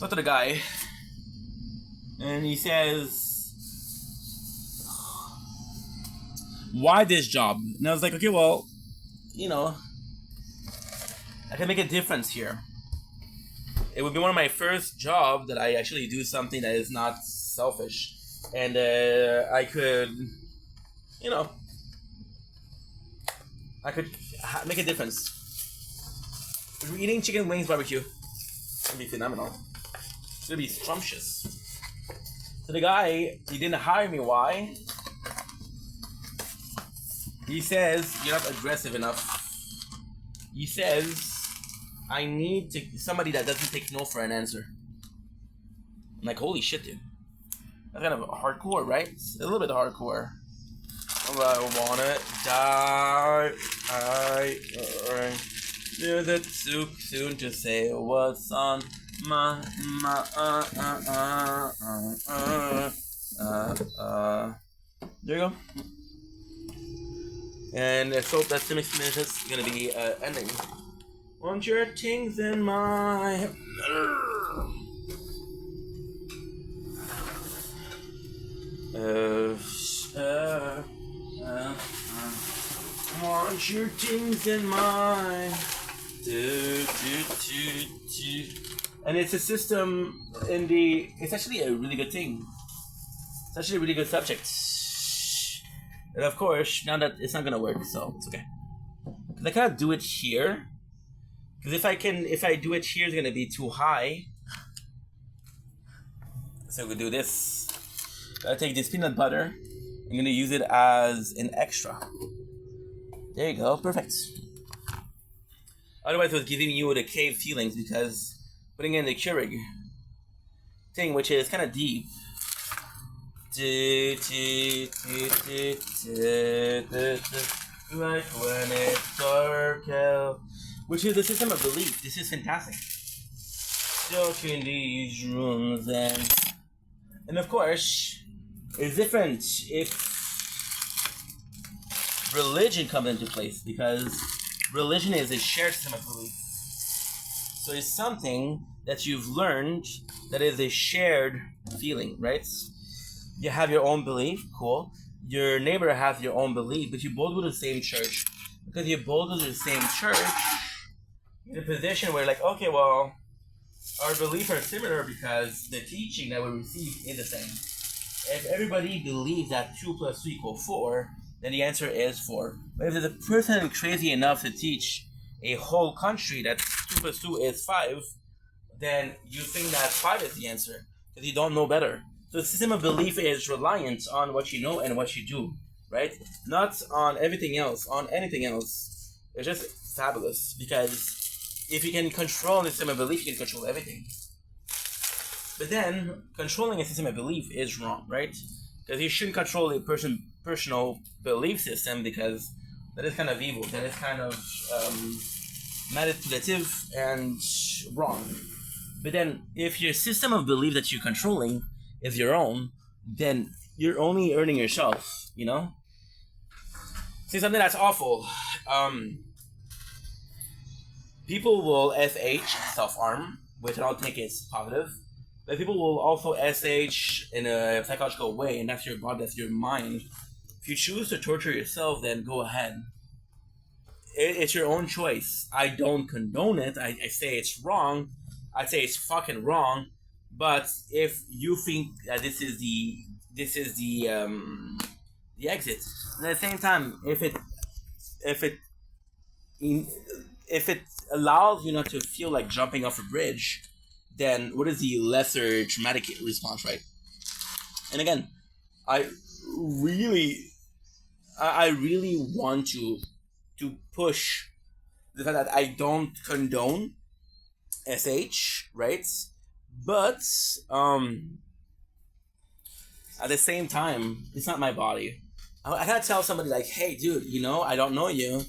Talk to the guy, and he says, why this job? And I was like, okay, well, you know, I can make a difference here. It would be one of my first jobs that I actually do something that is not selfish. And I could, you know, I could make a difference. Eating chicken wings barbecue. It's gonna be phenomenal. It's gonna be scrumptious. So the guy, he didn't hire me. Why? He says, you're not aggressive enough. He says, I need somebody that doesn't take no for an answer. I'm like, holy shit, dude. That's kind of hardcore, right? A little bit hardcore. I wanna die. Is it too soon to say what's on my there you go. And so that's the next minute is gonna be ending. Want your things in my want your things in my and it's a system in the. It's actually a really good thing. It's actually a really good subject. And of course, now that it's not gonna work, so it's okay. Cause I cannot do it here. Because if I do it here, it's gonna be too high. So we do this. I take this peanut butter. I'm gonna use it as an extra. There you go, perfect. Otherwise, it was giving you the cave feelings because putting in the Keurig thing, which is kind of deep. Like when it's dark out, which is the system of belief. This is fantastic. Dark in these rooms and of course, it's different if religion comes into place because religion is a shared system of belief. So it's something that you've learned that is a shared feeling, right? You have your own belief, cool. Your neighbor has your own belief, but you both go to the same church. Because you both go to the same church, you're in a position where, like, okay, well, our beliefs are similar because the teaching that we receive is the same. If everybody believes that 2 plus 2 equals 4, then the answer is 4. But if there's a person crazy enough to teach a whole country that 2 plus 2 is 5, then you think that 5 is the answer because you don't know better. So the system of belief is reliant on what you know and what you do, right? Not on everything else, on anything else. It's just fabulous because if you can control the system of belief, you can control everything. But then, controlling a system of belief is wrong, right? Because you shouldn't control a personal belief system because that is kind of evil. That is kind of manipulative and wrong. But then, if your system of belief that you're controlling is your own, then you're only hurting yourself, you know? See, something that's awful. People will SH, self-harm, which I don't think is positive. But people will also SH in a psychological way, and that's your body, that's your mind. If you choose to torture yourself, then go ahead. It's your own choice. I don't condone it. I say it's wrong. I say it's fucking wrong. But if you think that this is the exit, and at the same time, if it allows you not to feel like jumping off a bridge, then what is the lesser traumatic response, right? And again, I really want to push the fact that I don't condone SH, right? But at the same time, it's not my body. I gotta tell somebody like, hey, dude, I don't know you.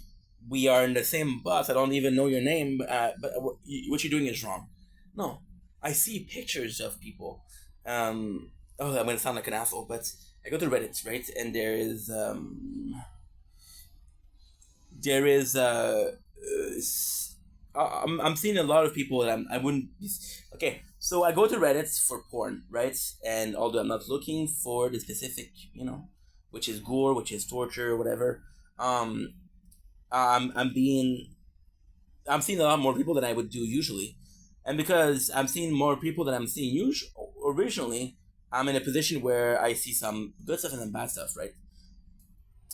We are in the same bus. I don't even know your name, but what you're doing is wrong. No, I see pictures of people. I'm gonna sound like an asshole, but I go to Reddit, right? And I'm seeing a lot of people that I wouldn't. Okay, so I go to Reddit for porn, right? And although I'm not looking for the specific, which is gore, which is torture, whatever. I'm seeing a lot more people than I would do usually. And because I'm seeing more people than I'm seeing originally, I'm in a position where I see some good stuff and some bad stuff, right?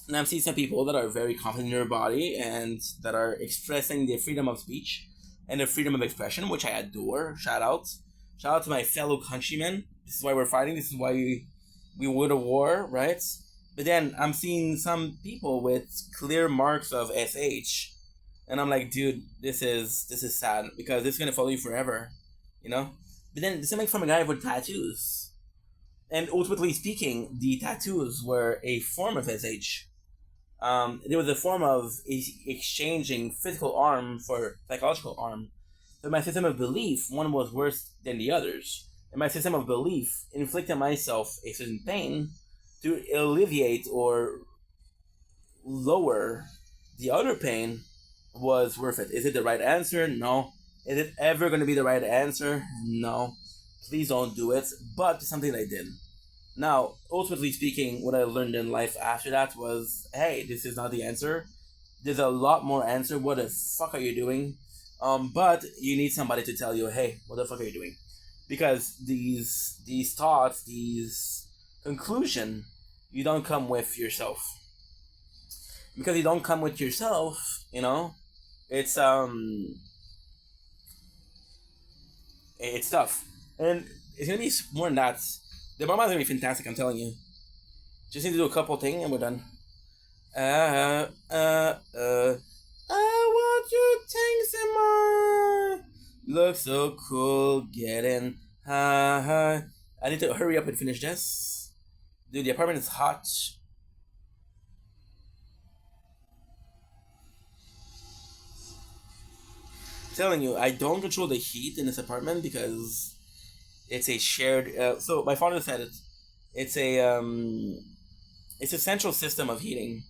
And I'm seeing some people that are very confident in their body and that are expressing their freedom of speech and their freedom of expression, which I adore. Shout out to my fellow countrymen. This is why we're fighting. This is why we won a war, right? But then I'm seeing some people with clear marks of SH. And I'm like, dude, this is sad because this is gonna follow you forever, But then this is like from a guy with tattoos, and ultimately speaking, the tattoos were a form of SH. There was a form of exchanging physical harm for psychological harm. But my system of belief, one was worse than the others, and my system of belief inflicted myself a certain pain to alleviate or lower the other pain was worth it. Is it the right answer? No. Is it ever going to be the right answer? No. Please don't do it. But something I did. Now, ultimately speaking, what I learned in life after that was, hey, this is not the answer. There's a lot more answer. What the fuck are you doing? But you need somebody to tell you, hey, what the fuck are you doing? Because these thoughts, these conclusion, you don't come with yourself. Because you don't come with yourself, it's tough. And it's gonna be more than that. The mama is gonna be fantastic, I'm telling you. Just need to do a couple things and we're done. I want you things in my look so cool, getting high. I need to hurry up and finish this. Dude, the apartment is hot. Telling you, I don't control the heat in this apartment because it's a shared. So my father said it. It's a central system of heating.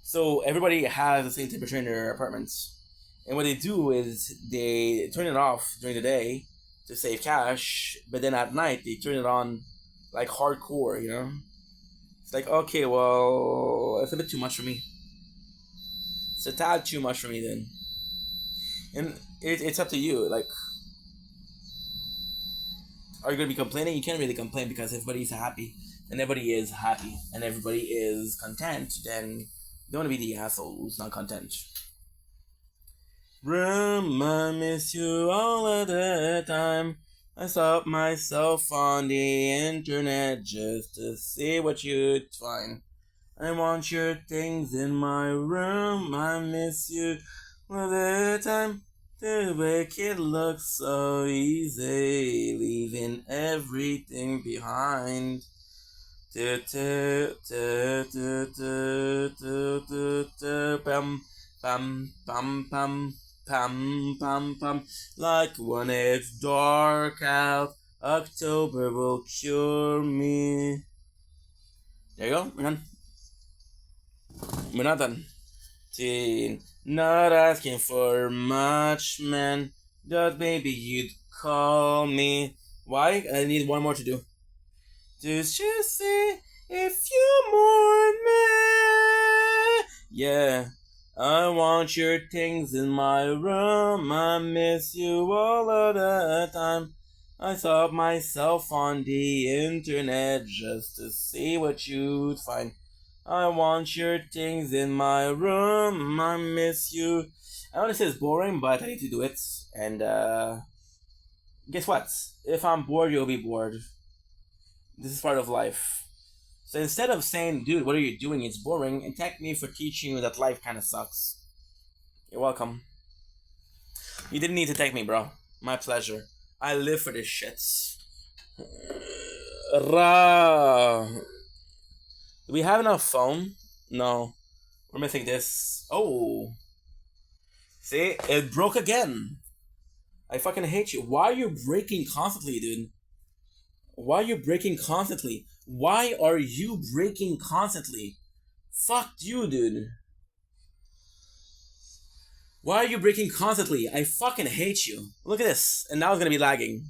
So everybody has the same temperature in their apartments, and what they do is they turn it off during the day, to save cash, but then at night they turn it on like hardcore, you know? It's like, okay, well, it's a bit too much for me. It's a tad too much for me then. And it's up to you. Like, are you going to be complaining? You can't really complain because everybody's happy. And everybody is happy. And everybody is content. Then you don't want to be the asshole who's not content. I miss you all of the time. I stop myself on the internet just to see what you'd find. I want your things in my room. I miss you all the time. To make it look so easy, leaving everything behind. Pam, pam, pam, pam, pam, pam, pam. Like when it's dark out, October will cure me. There you go. We're done. We're not done. Teen, not asking for much, man. Just maybe you'd call me. Why? I need one more to do. Just you see if you mourn me. Yeah, I want your things in my room. I miss you all of the time. I saw myself on the internet just to see what you'd find. I want your things in my room. I miss you. I know this is boring, but I need to do it. And guess what? If I'm bored, you'll be bored. This is part of life. So instead of saying, dude, what are you doing? It's boring, and thank me for teaching you that life kind of sucks. You're welcome. You didn't need to thank me, bro. My pleasure. I live for this shit. Ra. Do we have enough foam? No. We're missing this. Oh. See? It broke again. I fucking hate you. Why are you breaking constantly, dude? Why are you breaking constantly? Why are you breaking constantly? Fuck you, dude. Why are you breaking constantly? I fucking hate you. Look at this. And now it's gonna be lagging.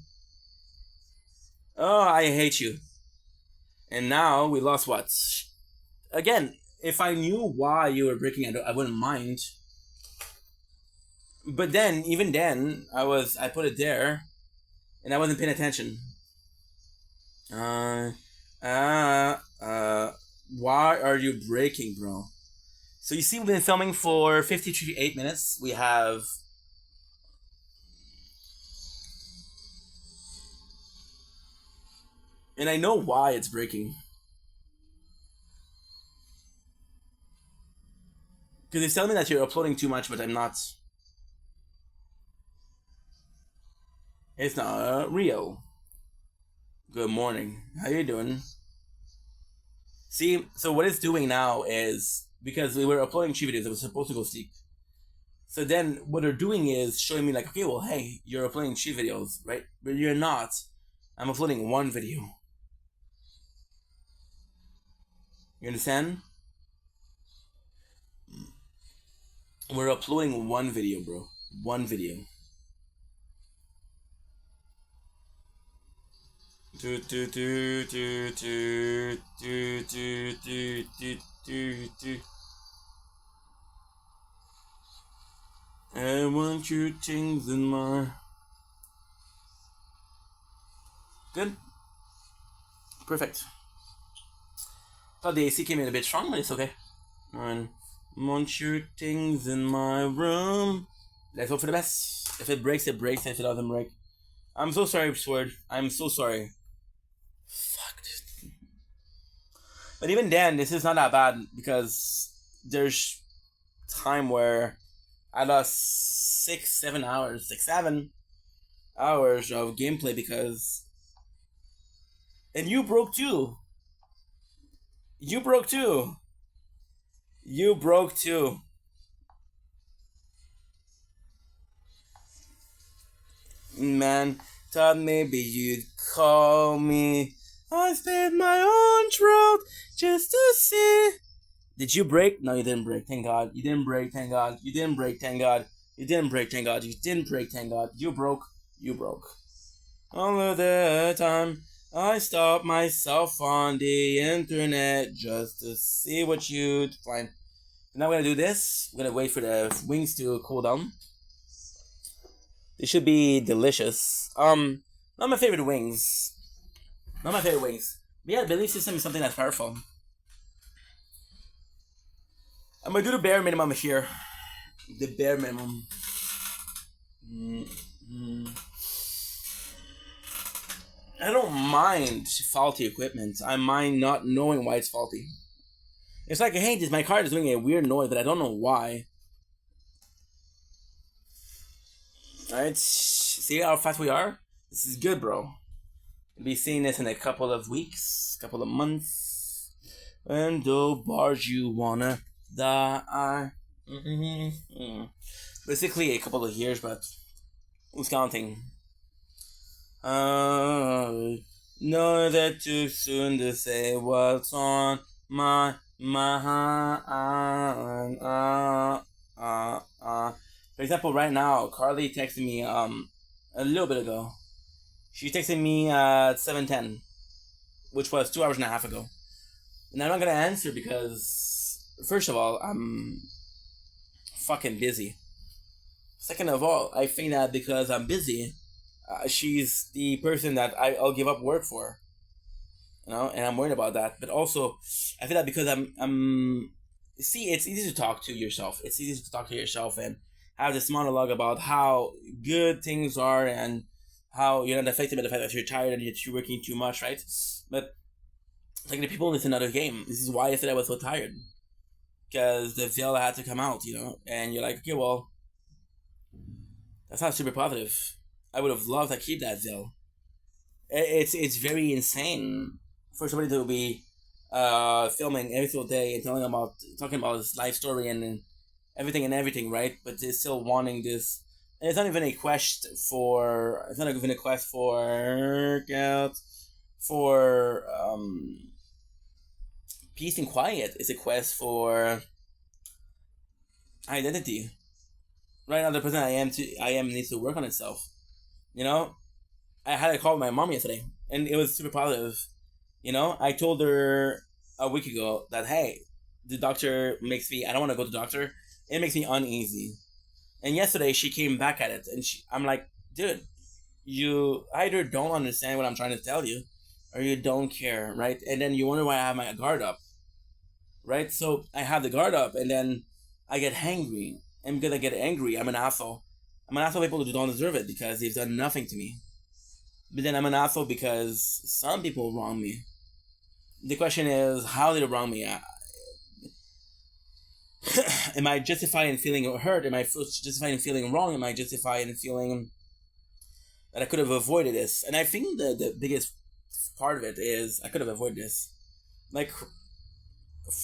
Oh, I hate you. And now we lost what? Again, if I knew why you were breaking, I wouldn't mind. But then, even then, I put it there, and I wasn't paying attention. Why are you breaking, bro? So you see, we've been filming for 58 minutes. We have... And I know why it's breaking. Because it's telling me that you're uploading too much, but I'm not. It's not real. Good morning. How you doing? See, so what it's doing now is, because we were uploading 3 videos, I was supposed to go sleep. So then what they're doing is showing me like, okay, well, hey, you're uploading 3 videos, right? But you're not. I'm uploading 1 video. You understand? We're uploading 1 video, bro. 1 video. I want your things in my... Good. Perfect. Thought the AC came in a bit strong, but it's okay. I want your things in my room. Let's hope for the best. If it breaks, it breaks. If it doesn't break, I'm so sorry, Sword. I'm so sorry. Fuck, dude. But even then, this is not that bad because there's time where I lost 6-7 hours, 6-7 hours of gameplay because... And you broke too. You broke too. You broke too. Man, thought maybe you'd call me. I spit my own throat just to see. Did you break? No, you didn't break. Thank God. You didn't break. Thank God. You didn't break. Thank God. You didn't break. Thank God. You didn't break. Thank God. You broke. You broke. All of the time. I stop myself on the internet just to see what you'd find. Now we're gonna do this. We're gonna wait for the wings to cool down. They should be delicious. Not my favorite wings. Not my favorite wings. But yeah, the belief system is something that's powerful. I'm gonna do the bare minimum here. The bare minimum. Mm-hmm. I don't mind faulty equipment. I mind not knowing why it's faulty. It's like, hey, my car is doing a weird noise, but I don't know why. Alright, see how fast we are? This is good, bro. We'll be seeing this in a couple of weeks, couple of months. And the bars you wanna die. Basically a couple of years, but who's counting? Know that too soon to say what's on my mind. For example, right now, Carly texted me a little bit ago. She texted me at 7:10, which was 2 hours and a half ago. And I'm not gonna answer because, first of all, I'm fucking busy. Second of all, I think that because I'm busy, she's the person that I'll give up work for, and I'm worried about that. But also, I feel that because I'm see, it's easy to talk to yourself. It's easy to talk to yourself and have this monologue about how good things are and how you're not affected by the fact that you're tired and you're working too much, right? But like the people in this another game, this is why I said I was so tired, because the veil had to come out, and you're like, okay, well, that's not super positive. I would have loved to keep that veil. It's very insane for somebody to be filming every single day and talking about his life story and everything, right? But they're still wanting this. And it's not even a quest for. It's not even a quest for peace and quiet. It's a quest for identity. Right now, the person I am needs to work on itself. You know, I had a call with my mom yesterday, and it was super positive. I told her a week ago that, hey, the doctor makes me. I don't want to go to the doctor. It makes me uneasy. And yesterday she came back at it, and I'm like, dude, you either don't understand what I'm trying to tell you, or you don't care, right? And then you wonder why I have my guard up, right? So I have the guard up, and then I get hangry, and because I get angry, I'm an asshole. I'm an asshole to people who don't deserve it because they've done nothing to me. But then I'm an asshole because some people wrong me. The question is, how did it wrong me? Am I justified in feeling hurt? Am I justified in feeling wrong? Am I justified in feeling that I could have avoided this? And I think the biggest part of it is I could have avoided this. Like,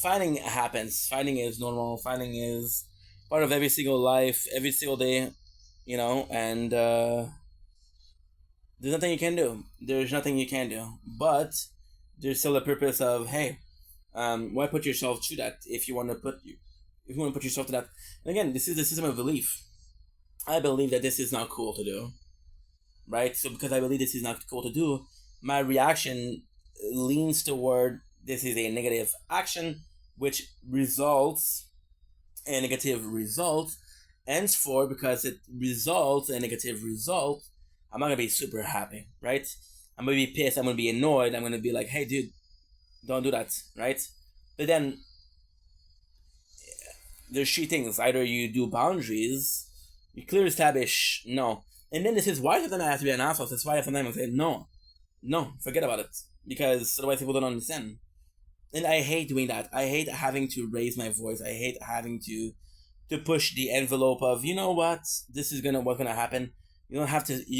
fighting happens. Fighting is normal. Fighting is part of every single life, every single day, and there's nothing you can do. There's nothing you can do. But there's still a purpose of, hey, why put yourself through that if you want to put yourself to that? And again, this is the system of belief. I believe that this is not cool to do, right? So because I believe this is not cool to do, my reaction leans toward this is a negative action, which results in a negative result. Henceforth, because it results in a negative result, I'm not gonna be super happy, right? I'm gonna be pissed. I'm gonna be annoyed. I'm gonna be like, hey, dude, don't do that, right? But then there's three things. Either you do boundaries, you clearly establish no. And then this is why sometimes I have to be an asshole. That's why sometimes I say no, forget about it. Because otherwise people don't understand. And I hate doing that. I hate having to raise my voice. I hate having to push the envelope of, you know what, this is what's gonna happen. You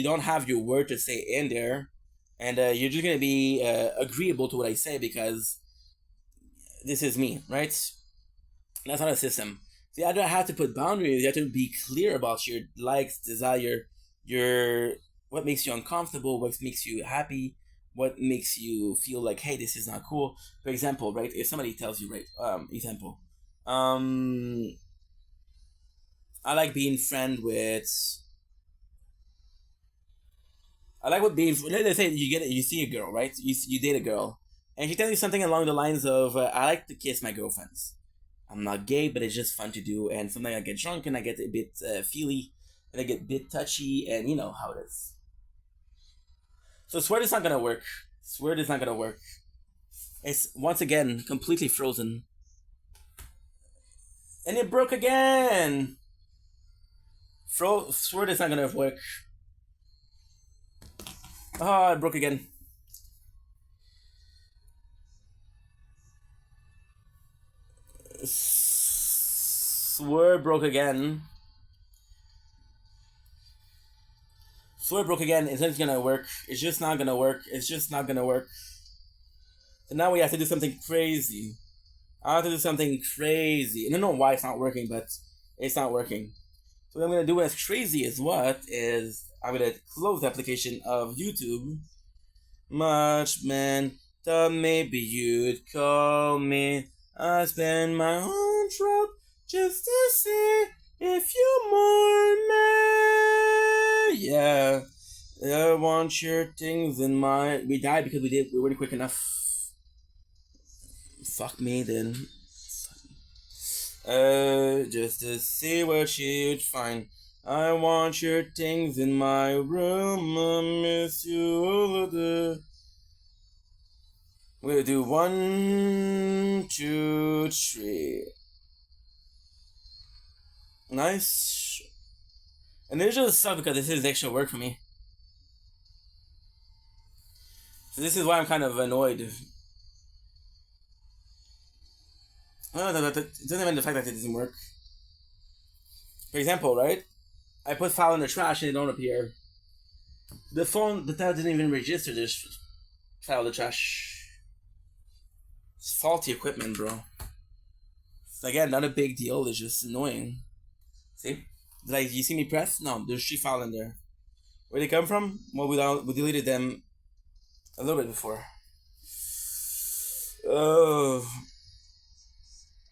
don't have your word to say in there, and you're just gonna be agreeable to what I say because this is me, right? That's not a system. So you either have to put boundaries, you have to be clear about your likes, desire, your what makes you uncomfortable, what makes you happy, what makes you feel like, hey, this is not cool. For example, right? If somebody tells you, right, example, I like being friend with I like what being. Let's say you get it. You see a girl, right? You date a girl, and she tells you something along the lines of, "I like to kiss my girlfriends. I'm not gay, but it's just fun to do. And sometimes I get drunk and I get a bit feely, and I get a bit touchy, and you know how it is." So swear it's not gonna work. Swear it's not gonna work. It's once again completely frozen, and it broke again. Swear it's not gonna work. Oh, it broke again. Swear broke again. Swear broke again. It's not gonna work. It's just not gonna work. It's just not gonna work. So now we have to do something crazy. I have to do something crazy. I don't know why it's not working, but it's not working. So what I'm gonna do as crazy as what is I'm gonna close the application of YouTube. Much man, thought maybe you'd call me. I spend my whole trip just to see if you mourn me. Yeah, I want your things in my. We died because we weren't quick enough. Fuck me then. Just to see what you'd find. I want your things in my room. I miss you all the. We'll do 1, 2, 3. Nice. And this just sucks because this is extra work for me. So this is why I'm kind of annoyed. Well, it doesn't even the fact that it doesn't work. For example, right? I put file in the trash and it don't appear. The tile didn't even register this file in the trash. It's faulty equipment, bro. Again, not a big deal. It's just annoying. See? You see me press? No, there's 3 files in there. Where they come from? Well, we deleted them a little bit before. Oh.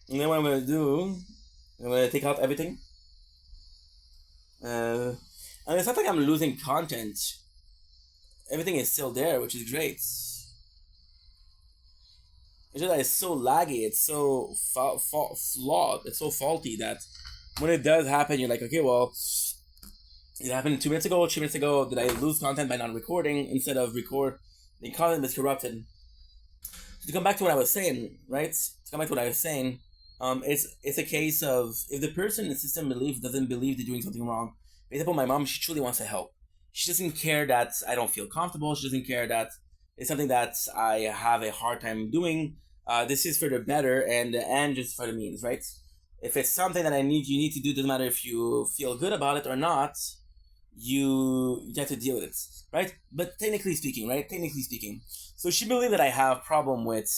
And then what I'm gonna do, I'm gonna take out everything. And it's not like I'm losing content. Everything is still there, which is great. It's just that it's so laggy, it's so flawed, it's so faulty that when it does happen, you're like, okay, well, it happened 2 minutes ago, 3 minutes ago. Did I lose content by not recording instead of record? The content is corrupted. So to come back to what I was saying, right? It's a case of if the person in the system doesn't believe they're doing something wrong. For example, my mom, she truly wants to help. She doesn't care that I don't feel comfortable. She doesn't care that it's something that I have a hard time doing. This is for the better and just for the means, right? If it's something that you need to do, doesn't matter if you feel good about it or not, you have to deal with it, right? But technically speaking, so she believed that I have problem with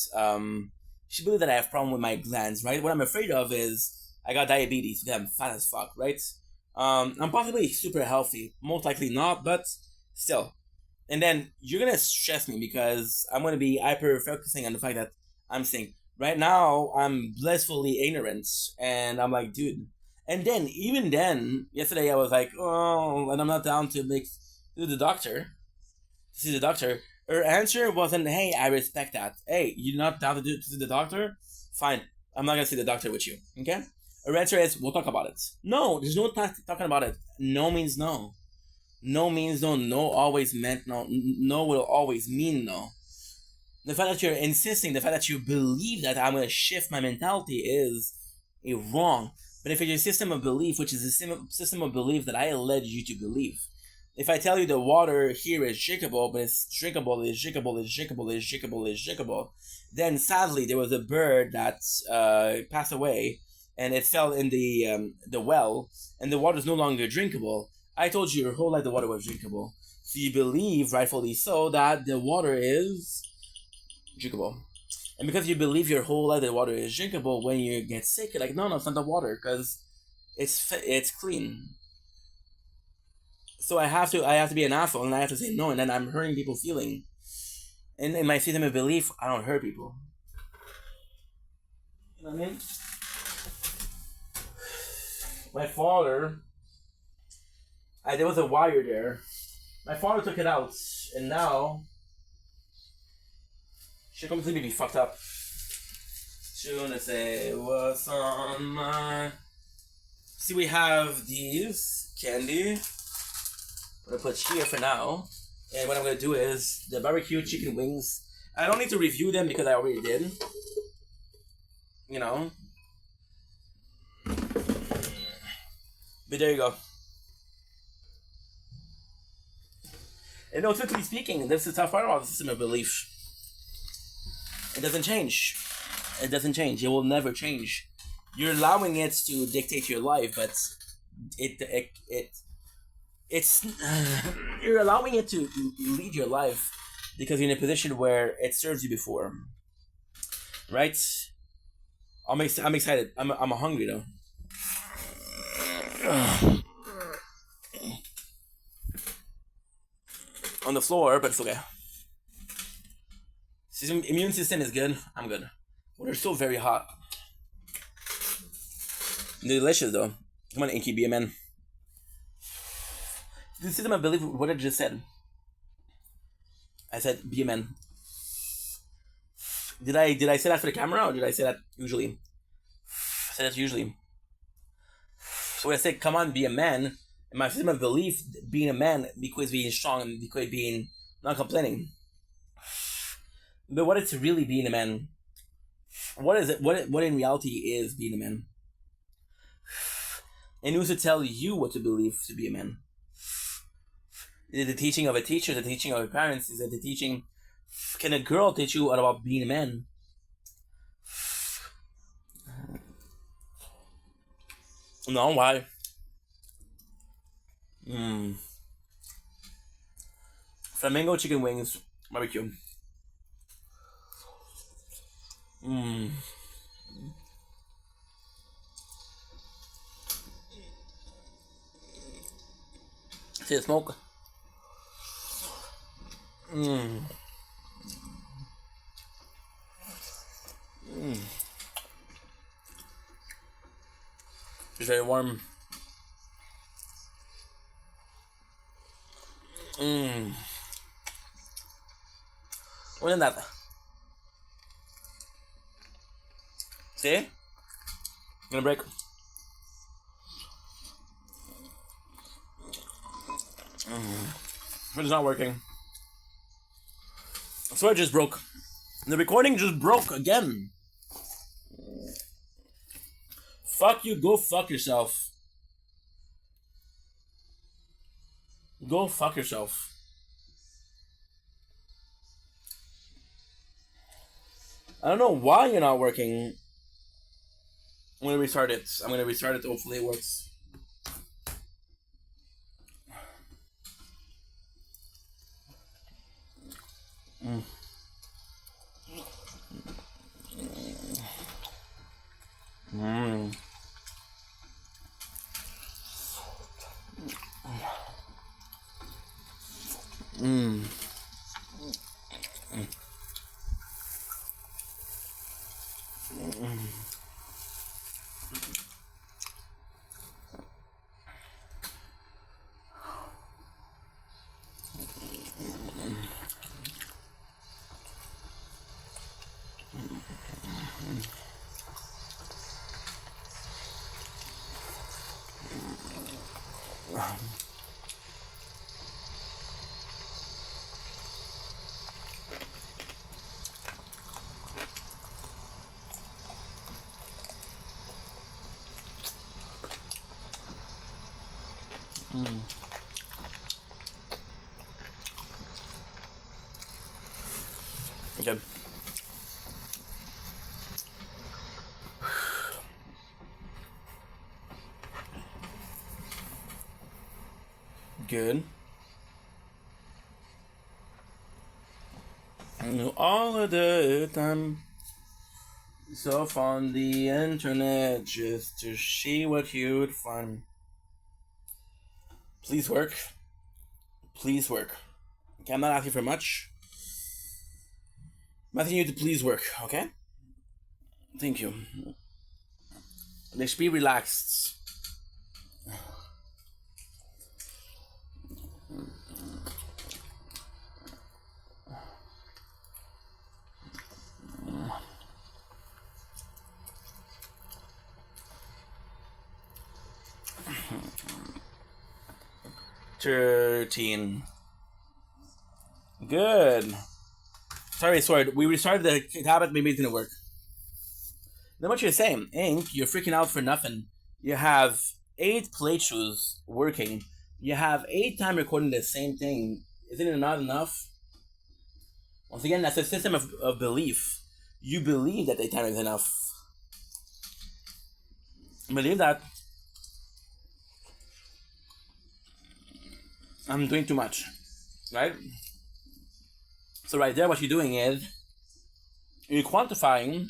my glands, right? What I'm afraid of is I got diabetes because I'm fat as fuck, right? I'm possibly super healthy, most likely not, but still. And then you're gonna stress me because I'm gonna be hyper focusing on the fact that I'm saying right now I'm blissfully ignorant, and I'm like, dude. And then even then, yesterday I was like, oh, and I'm not down to see the doctor. Her answer wasn't, hey, I respect that. Hey, you're not down to see the doctor? Fine, I'm not gonna see the doctor with you. Okay? Her answer is, we'll talk about it. No, there's no talking about it. No means no. No means no. No always meant no. No will always mean no. The fact that you're insisting, the fact that you believe that I'm going to shift my mentality is wrong. But if it's your system of belief, which is a system of belief that I led you to believe, if I tell you the water here is drinkable, but it's drinkable, then sadly there was a bird that passed away, and it fell in the well, and the water is no longer drinkable. I told you your whole life the water was drinkable. So you believe, rightfully so, that the water is drinkable. And because you believe your whole life that water is drinkable, when you get sick, you're like, no, it's not the water, because it's clean. So I have to be an asshole, and I have to say no, and then I'm hurting people's feeling. And in my system of belief, I don't hurt people. You know what I mean? My father, there was a wire there. My father took it out, and now she completely be fucked up. She gonna say what's on my. See, we have these candy. I'm gonna put here for now, and what I'm gonna do is the barbecue chicken wings. I don't need to review them because I already did. You know. But there you go. And no, truthfully speaking, this is the tough part about the system of belief. It doesn't change. It doesn't change. It will never change. You're allowing it to dictate your life, but it's you're allowing it to lead your life because you're in a position where it serves you before, right? I'm excited. I'm hungry though. On the floor, but it's okay. Immune system is good. I'm good. Well, they're still very hot. They're delicious though. Come on, Inky, be a man. The system of belief. What I just said. I said be a man. Did I say that for the camera or did I say that usually? I said that usually. So when I say come on, be a man, in my system of belief, being a man equates being strong and equates being not complaining. But what is really being a man? What is it? What in reality is being a man? And who's to tell you what to believe to be a man? Is it the teaching of a teacher, the teaching of your parents? Is it the teaching? Can a girl teach you about being a man? No, why? Flamingo chicken wings, barbecue. See the smoke? It's very warm. More than that. See? I'm gonna break. It's not working. So it just broke. The recording just broke again. Fuck you, go fuck yourself. Go fuck yourself. I don't know why you're not working. I'm gonna restart it. Hopefully it works. Okay. Good. All of the time. Surf on the internet just to see what you'd find. Please work. Please work. Okay, I'm not asking for much. I'm asking you to please work, okay? Thank you. Let's be relaxed. 13. Good. Sorry, Sword. We restarted the tablet, maybe it didn't work. Then what you're saying, Ink, you're freaking out for nothing. You have 8 playthroughs working. You have 8 times recording the same thing. Isn't it not enough? Once again, that's a system of belief. You believe that 8 times is enough. Believe that I'm doing too much, right? So right there, what you're doing is you're quantifying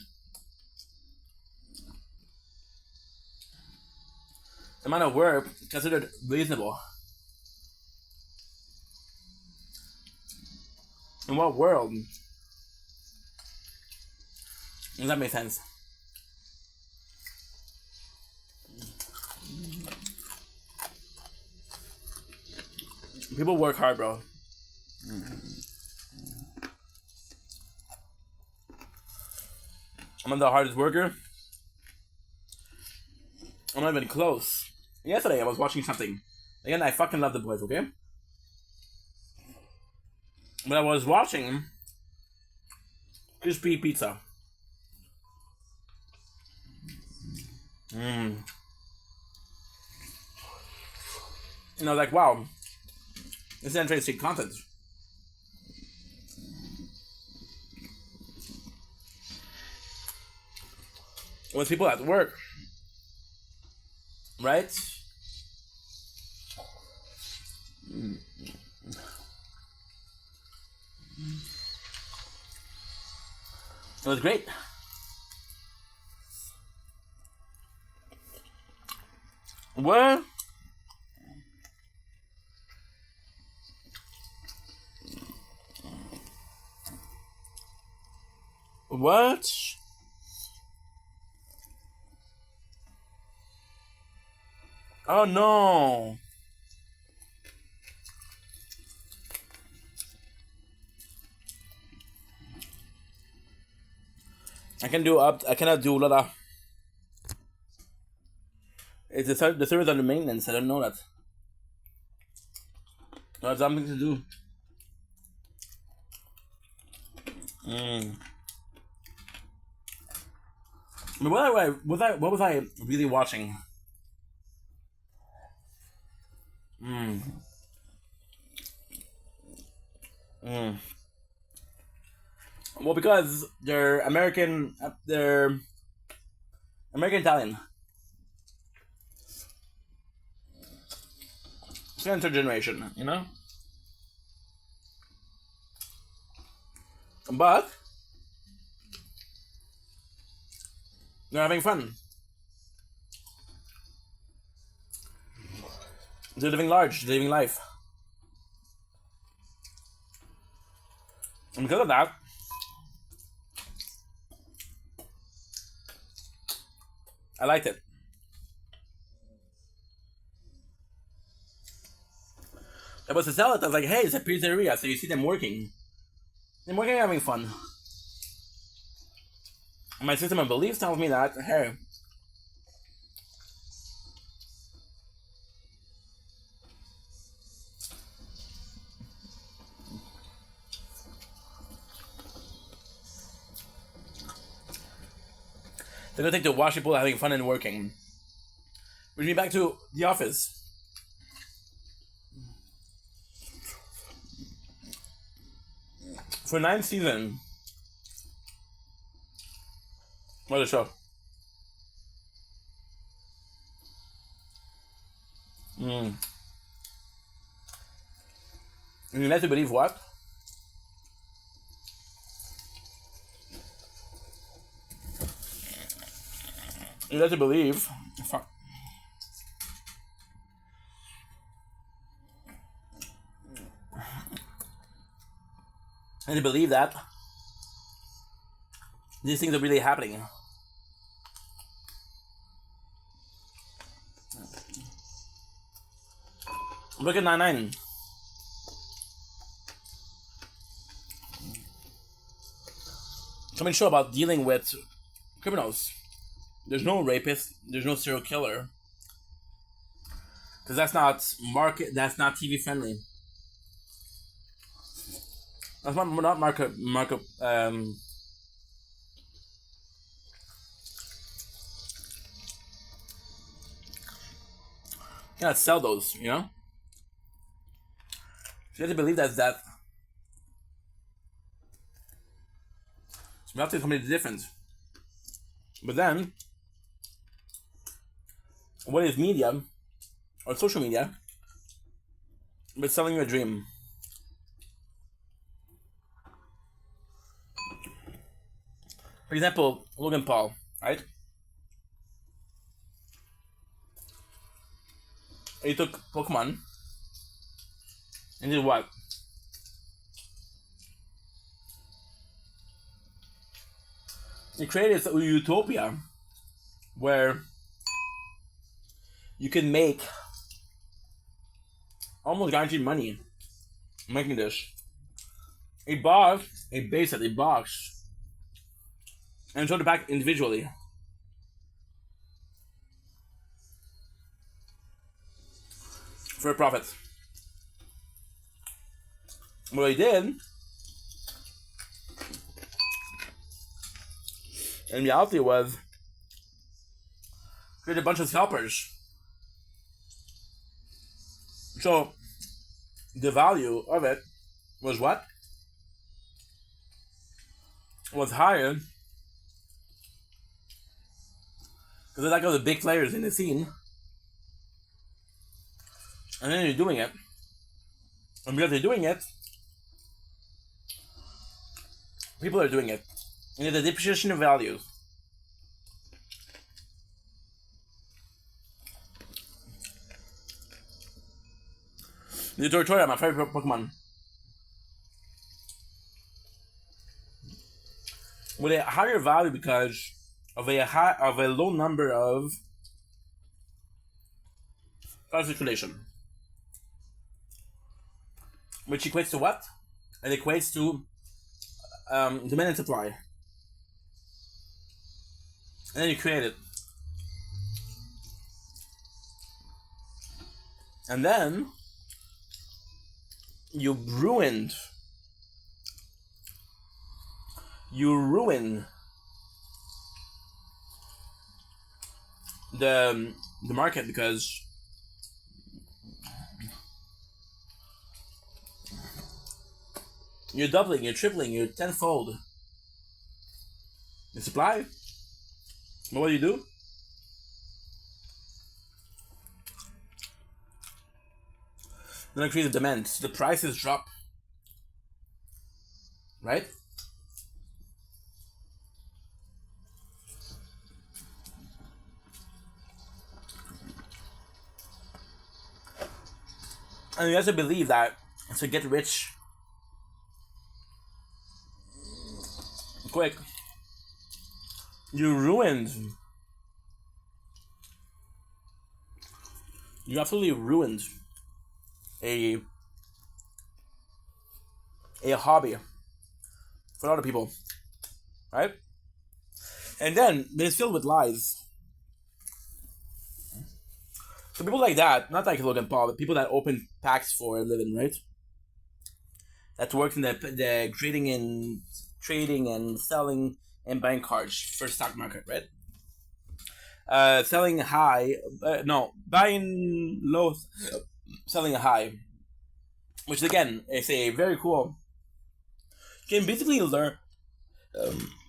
the amount of work considered reasonable. In what world does that make sense? People work hard, bro. I'm not the hardest worker. I'm not even close. Yesterday I was watching something. Again, I fucking love The Boys, okay? But I was watching crispy pizza. And I was like, wow, this is interesting content. With people at work, right? It was great. What? What? Oh no. I cannot do ulala. It's the server's under maintenance. I don't know that. I have something to do. What was I really watching? Well, because they're American Italian. It's an intergeneration, you know? But they're having fun. They're living large, they're living life. And because of that, I liked it. I was to sell it. I was like, hey, it's a pizzeria, so you see them working. They're working and having fun. My system of beliefs tells me that, hey, they're gonna take the wash people having fun and working. Bring me back to the office. For 9th season. What a show. And you like to believe what? You like to believe. Fuck. And to believe that these things are really happening. Look at 9/9. Coming show about dealing with criminals. There's no rapist. There's no serial killer. Because that's not market. That's not TV friendly. That's not market. You cannot sell those. You know. So you have to believe that. So we have to completely different. But then, what is media or social media? But selling you a dream. For example, Logan Paul, right? He took Pokemon and did what? He created a utopia where you can make almost guaranteed money making this. He bought a base set, a box, and sold it back individually. For a profit. What he did, in reality, was create a bunch of scalpers. So, the value of it was what? Was higher because they're like all the big players in the scene. And then you're doing it. And because they're doing it, people are doing it. And it's a depreciation of value. The Tortoria, my favorite Pokemon. With a higher value because of a low number of circulation. Which equates to what? It equates to demand and supply. And then you create it. And then you ruin the market because you're doubling, you're tripling, you're tenfold the supply. But what do? Then increase the demand. The prices drop. Right? And you have to believe that to get rich quick, you absolutely ruined a hobby for a lot of people, right? And then it's filled with lies. So people like that, not like Logan Paul, but people that open packs for a living, right? That works in the trading and selling and buying cards for stock market, right? Selling high, buying low, selling high, which again is a very cool. You can basically learn.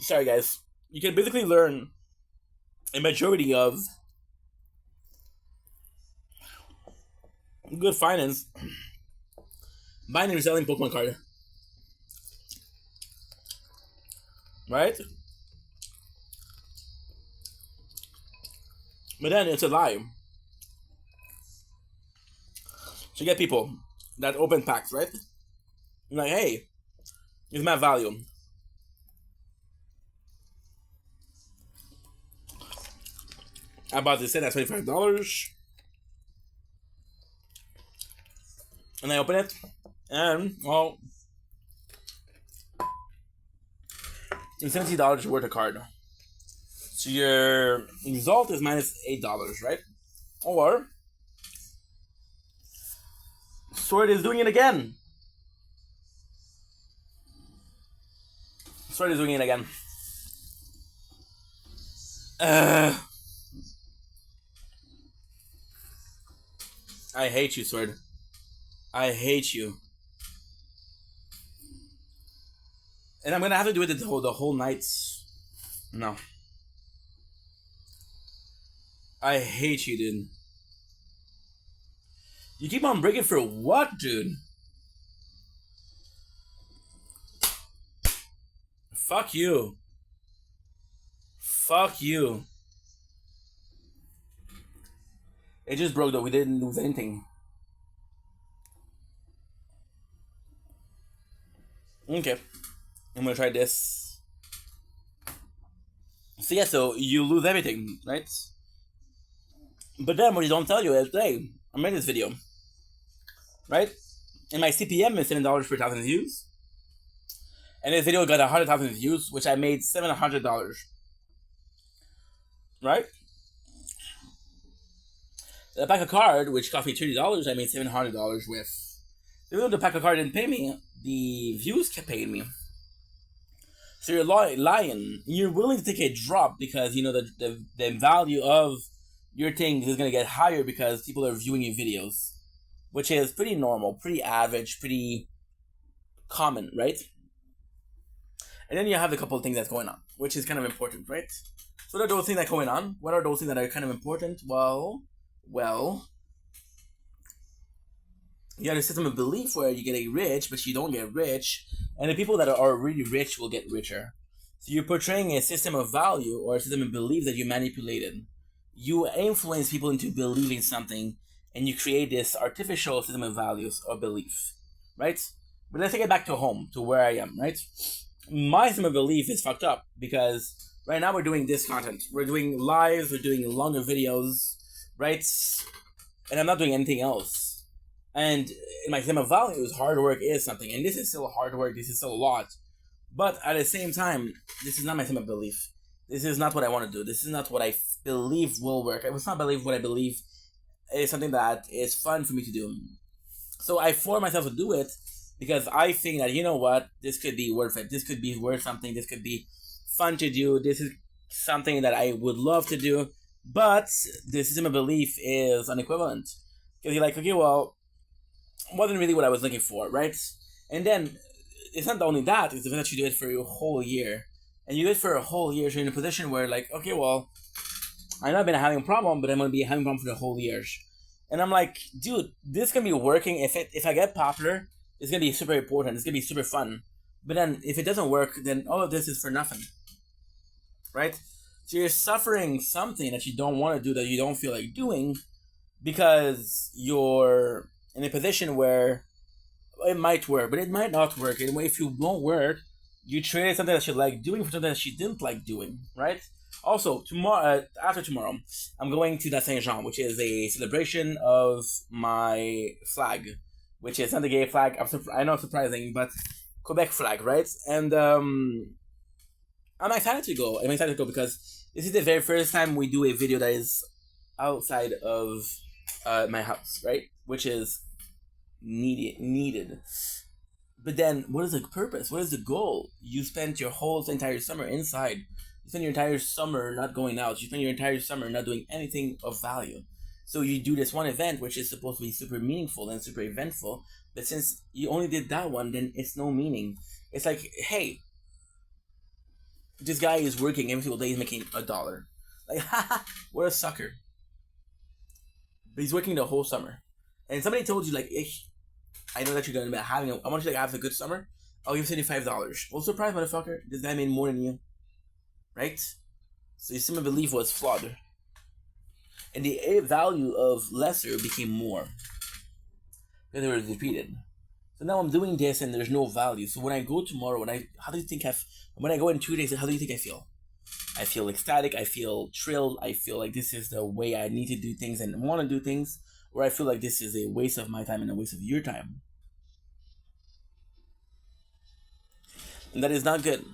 Sorry, guys. You can basically learn a majority of good finance buying and selling Pokemon card, right? But then it's a lie. So you get people that open packs, right? You're like, hey, it's my value. I bought this set at $25. And I open it, and well, it's $70 worth of card. So your result is minus $8, right? Or Sword is doing it again. Sword is doing it again. I hate you, Sword. I hate you. And I'm gonna have to do it the whole night. No. I hate you, dude. You keep on breaking for what, dude? Fuck you. Fuck you. It just broke though. We didn't lose anything. Okay. I'm gonna try this. So yeah, so you lose everything, right? But then what they don't tell you is, hey, I made this video, right? And my CPM is $7 per 1,000 views. And this video got 100,000 views, which I made $700. Right? The pack of card, which cost me $30, I made $700 with. Even though the pack of card didn't pay me, the views kept paying me. So you're lying. You're willing to take a drop because you know the value of your thing is going to get higher because people are viewing your videos, which is pretty normal, pretty average, pretty common, right? And then you have a couple of things that's going on, which is kind of important, right? So what are those things that are going on? What are those things that are kind of important? Well, you have a system of belief where you get rich, but you don't get rich, and the people that are really rich will get richer. So you're portraying a system of value or a system of belief that you manipulated. You influence people into believing something, and you create this artificial system of values or belief, right? But let's take it back to home, to where I am, right? My system of belief is fucked up because right now we're doing this content. We're doing lives, we're doing longer videos, right? And I'm not doing anything else. And in my system of values, hard work is something. And this is still hard work, this is still a lot. But at the same time, this is not my system of belief. This is not what I want to do. This is not what I believe will work. I will not believe what I believe is something that is fun for me to do. So I force myself to do it because I think that, you know what, this could be worth it. This could be worth something. This could be fun to do. This is something that I would love to do. But the system of belief is unequivalent. Because you're like, okay, well, wasn't really what I was looking for, right? And then it's not only that, it's the fact that you do it for a whole year. And you do it for a whole year, so you're in a position where like, okay, well, I know I've been having a problem, but I'm going to be having a problem for the whole year. And I'm like, dude, this can be working. If I get popular, it's going to be super important. It's going to be super fun. But then if it doesn't work, then all of this is for nothing. Right? So you're suffering something that you don't want to do, that you don't feel like doing, because you're in a position where it might work, but it might not work. And if you won't work, you traded something that you like doing for something that you didn't like doing, right? Also, after tomorrow, I'm going to the Saint Jean, which is a celebration of my flag, which is not the gay flag. I know it's surprising, but Quebec flag, right? And I'm excited to go. I'm excited to go because this is the very first time we do a video that is outside of my house, right? Which is needed. But then, what is the purpose? What is the goal? You spent your whole entire summer inside. You spend your entire summer not going out. You spend your entire summer not doing anything of value. So you do this one event, which is supposed to be super meaningful and super eventful. But since you only did that one, then it's no meaning. It's like, hey, this guy is working every single day. He's making $1. Like, haha, what a sucker. But he's working the whole summer. And somebody told you, like, I know that you're going to be having I want you to have a good summer. I'll give you $75. Well, surprise, motherfucker. This guy made more than you. Right? So your system of belief was flawed. And the value of lesser became more. Because it was repeated. So now I'm doing this and there's no value. So when I go tomorrow, when I go in 2 days, how do you think I feel? I feel ecstatic. I feel thrilled. I feel like this is the way I need to do things and want to do things. Or I feel like this is a waste of my time and a waste of your time. And that is not good.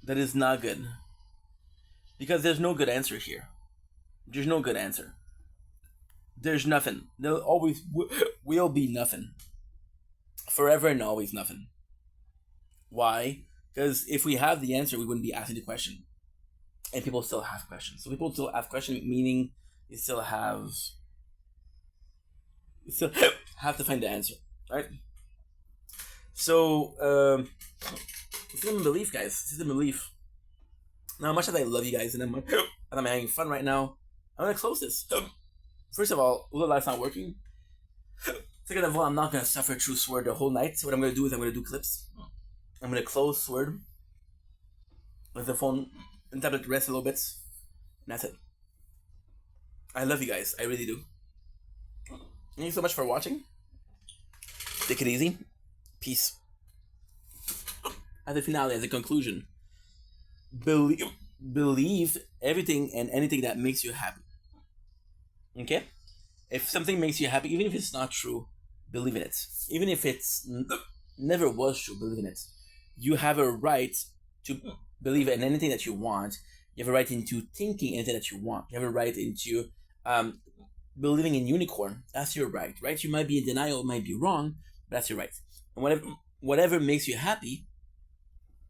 That is not good. Because there's no good answer here. There's no good answer. There's nothing. There always will be nothing. Forever and always nothing. Why? Because if we have the answer, we wouldn't be asking the question. And people still have questions. So people still have questions, meaning you still have to find the answer, right? So system of belief, guys. System of belief. Now, much as I love you guys and I'm having fun right now, I'm gonna close this. First of all, ulala's not working. Second of all, I'm not gonna suffer through Sword the whole night. So what I'm gonna do is I'm gonna do clips. I'm gonna close Sword. Let the phone and tablet rest a little bit. And that's it. I love you guys. I really do. Thank you so much for watching. Take it easy. Peace. As a finale, as a conclusion, believe everything and anything that makes you happy. Okay? If something makes you happy, even if it's not true, believe in it. Even if it's never was true, believe in it. You have a right to believe in anything that you want. You have a right into thinking anything that you want. You have a right into believing in unicorn. That's your right, right? You might be in denial, it might be wrong, but that's your right. And whatever makes you happy,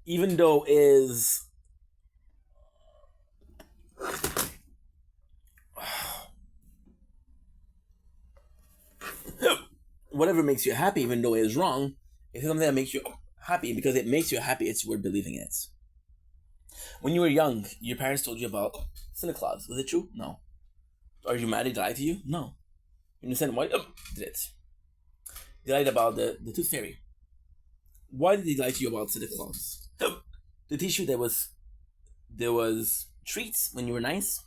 even though is whatever makes you happy, even though it is wrong, if it's something that makes you happy, because it makes you happy, it's worth believing in it. When you were young, your parents told you about Santa Claus. Was it true? No. Are you mad they lied to you? No. You understand why? Did it? They lied about the Tooth Fairy. Why did they lie to you about Santa Claus? To teach you there was treats when you were nice.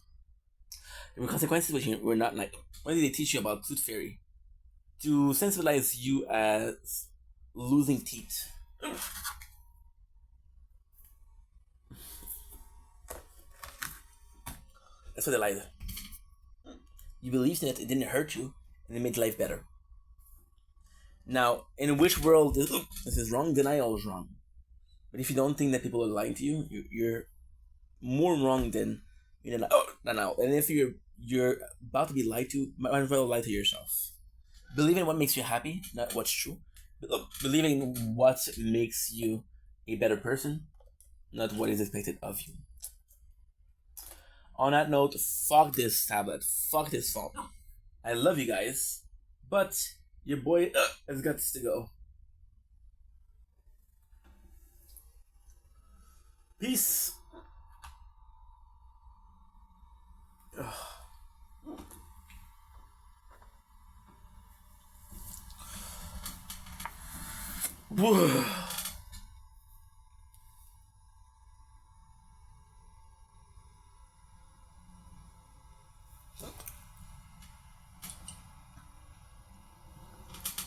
There were consequences when you were not nice. Why did they teach you about Tooth Fairy? To sensibilize you as losing teeth. That's what they lied. You believed in it, it didn't hurt you, and it made life better. Now, in which world this is wrong, denial is wrong. But if you don't think that people are lying to you, you're more wrong than denial. And if you're about to be lied to, might as well lie to yourself. Believe in what makes you happy, not what's true. Believe in what makes you a better person, not what is expected of you. On that note, fuck this tablet. Fuck this phone. I love you guys, but your boy has got to go. Peace.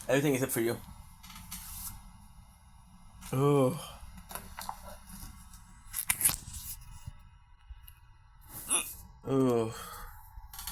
Everything except for you. Oh. Oh.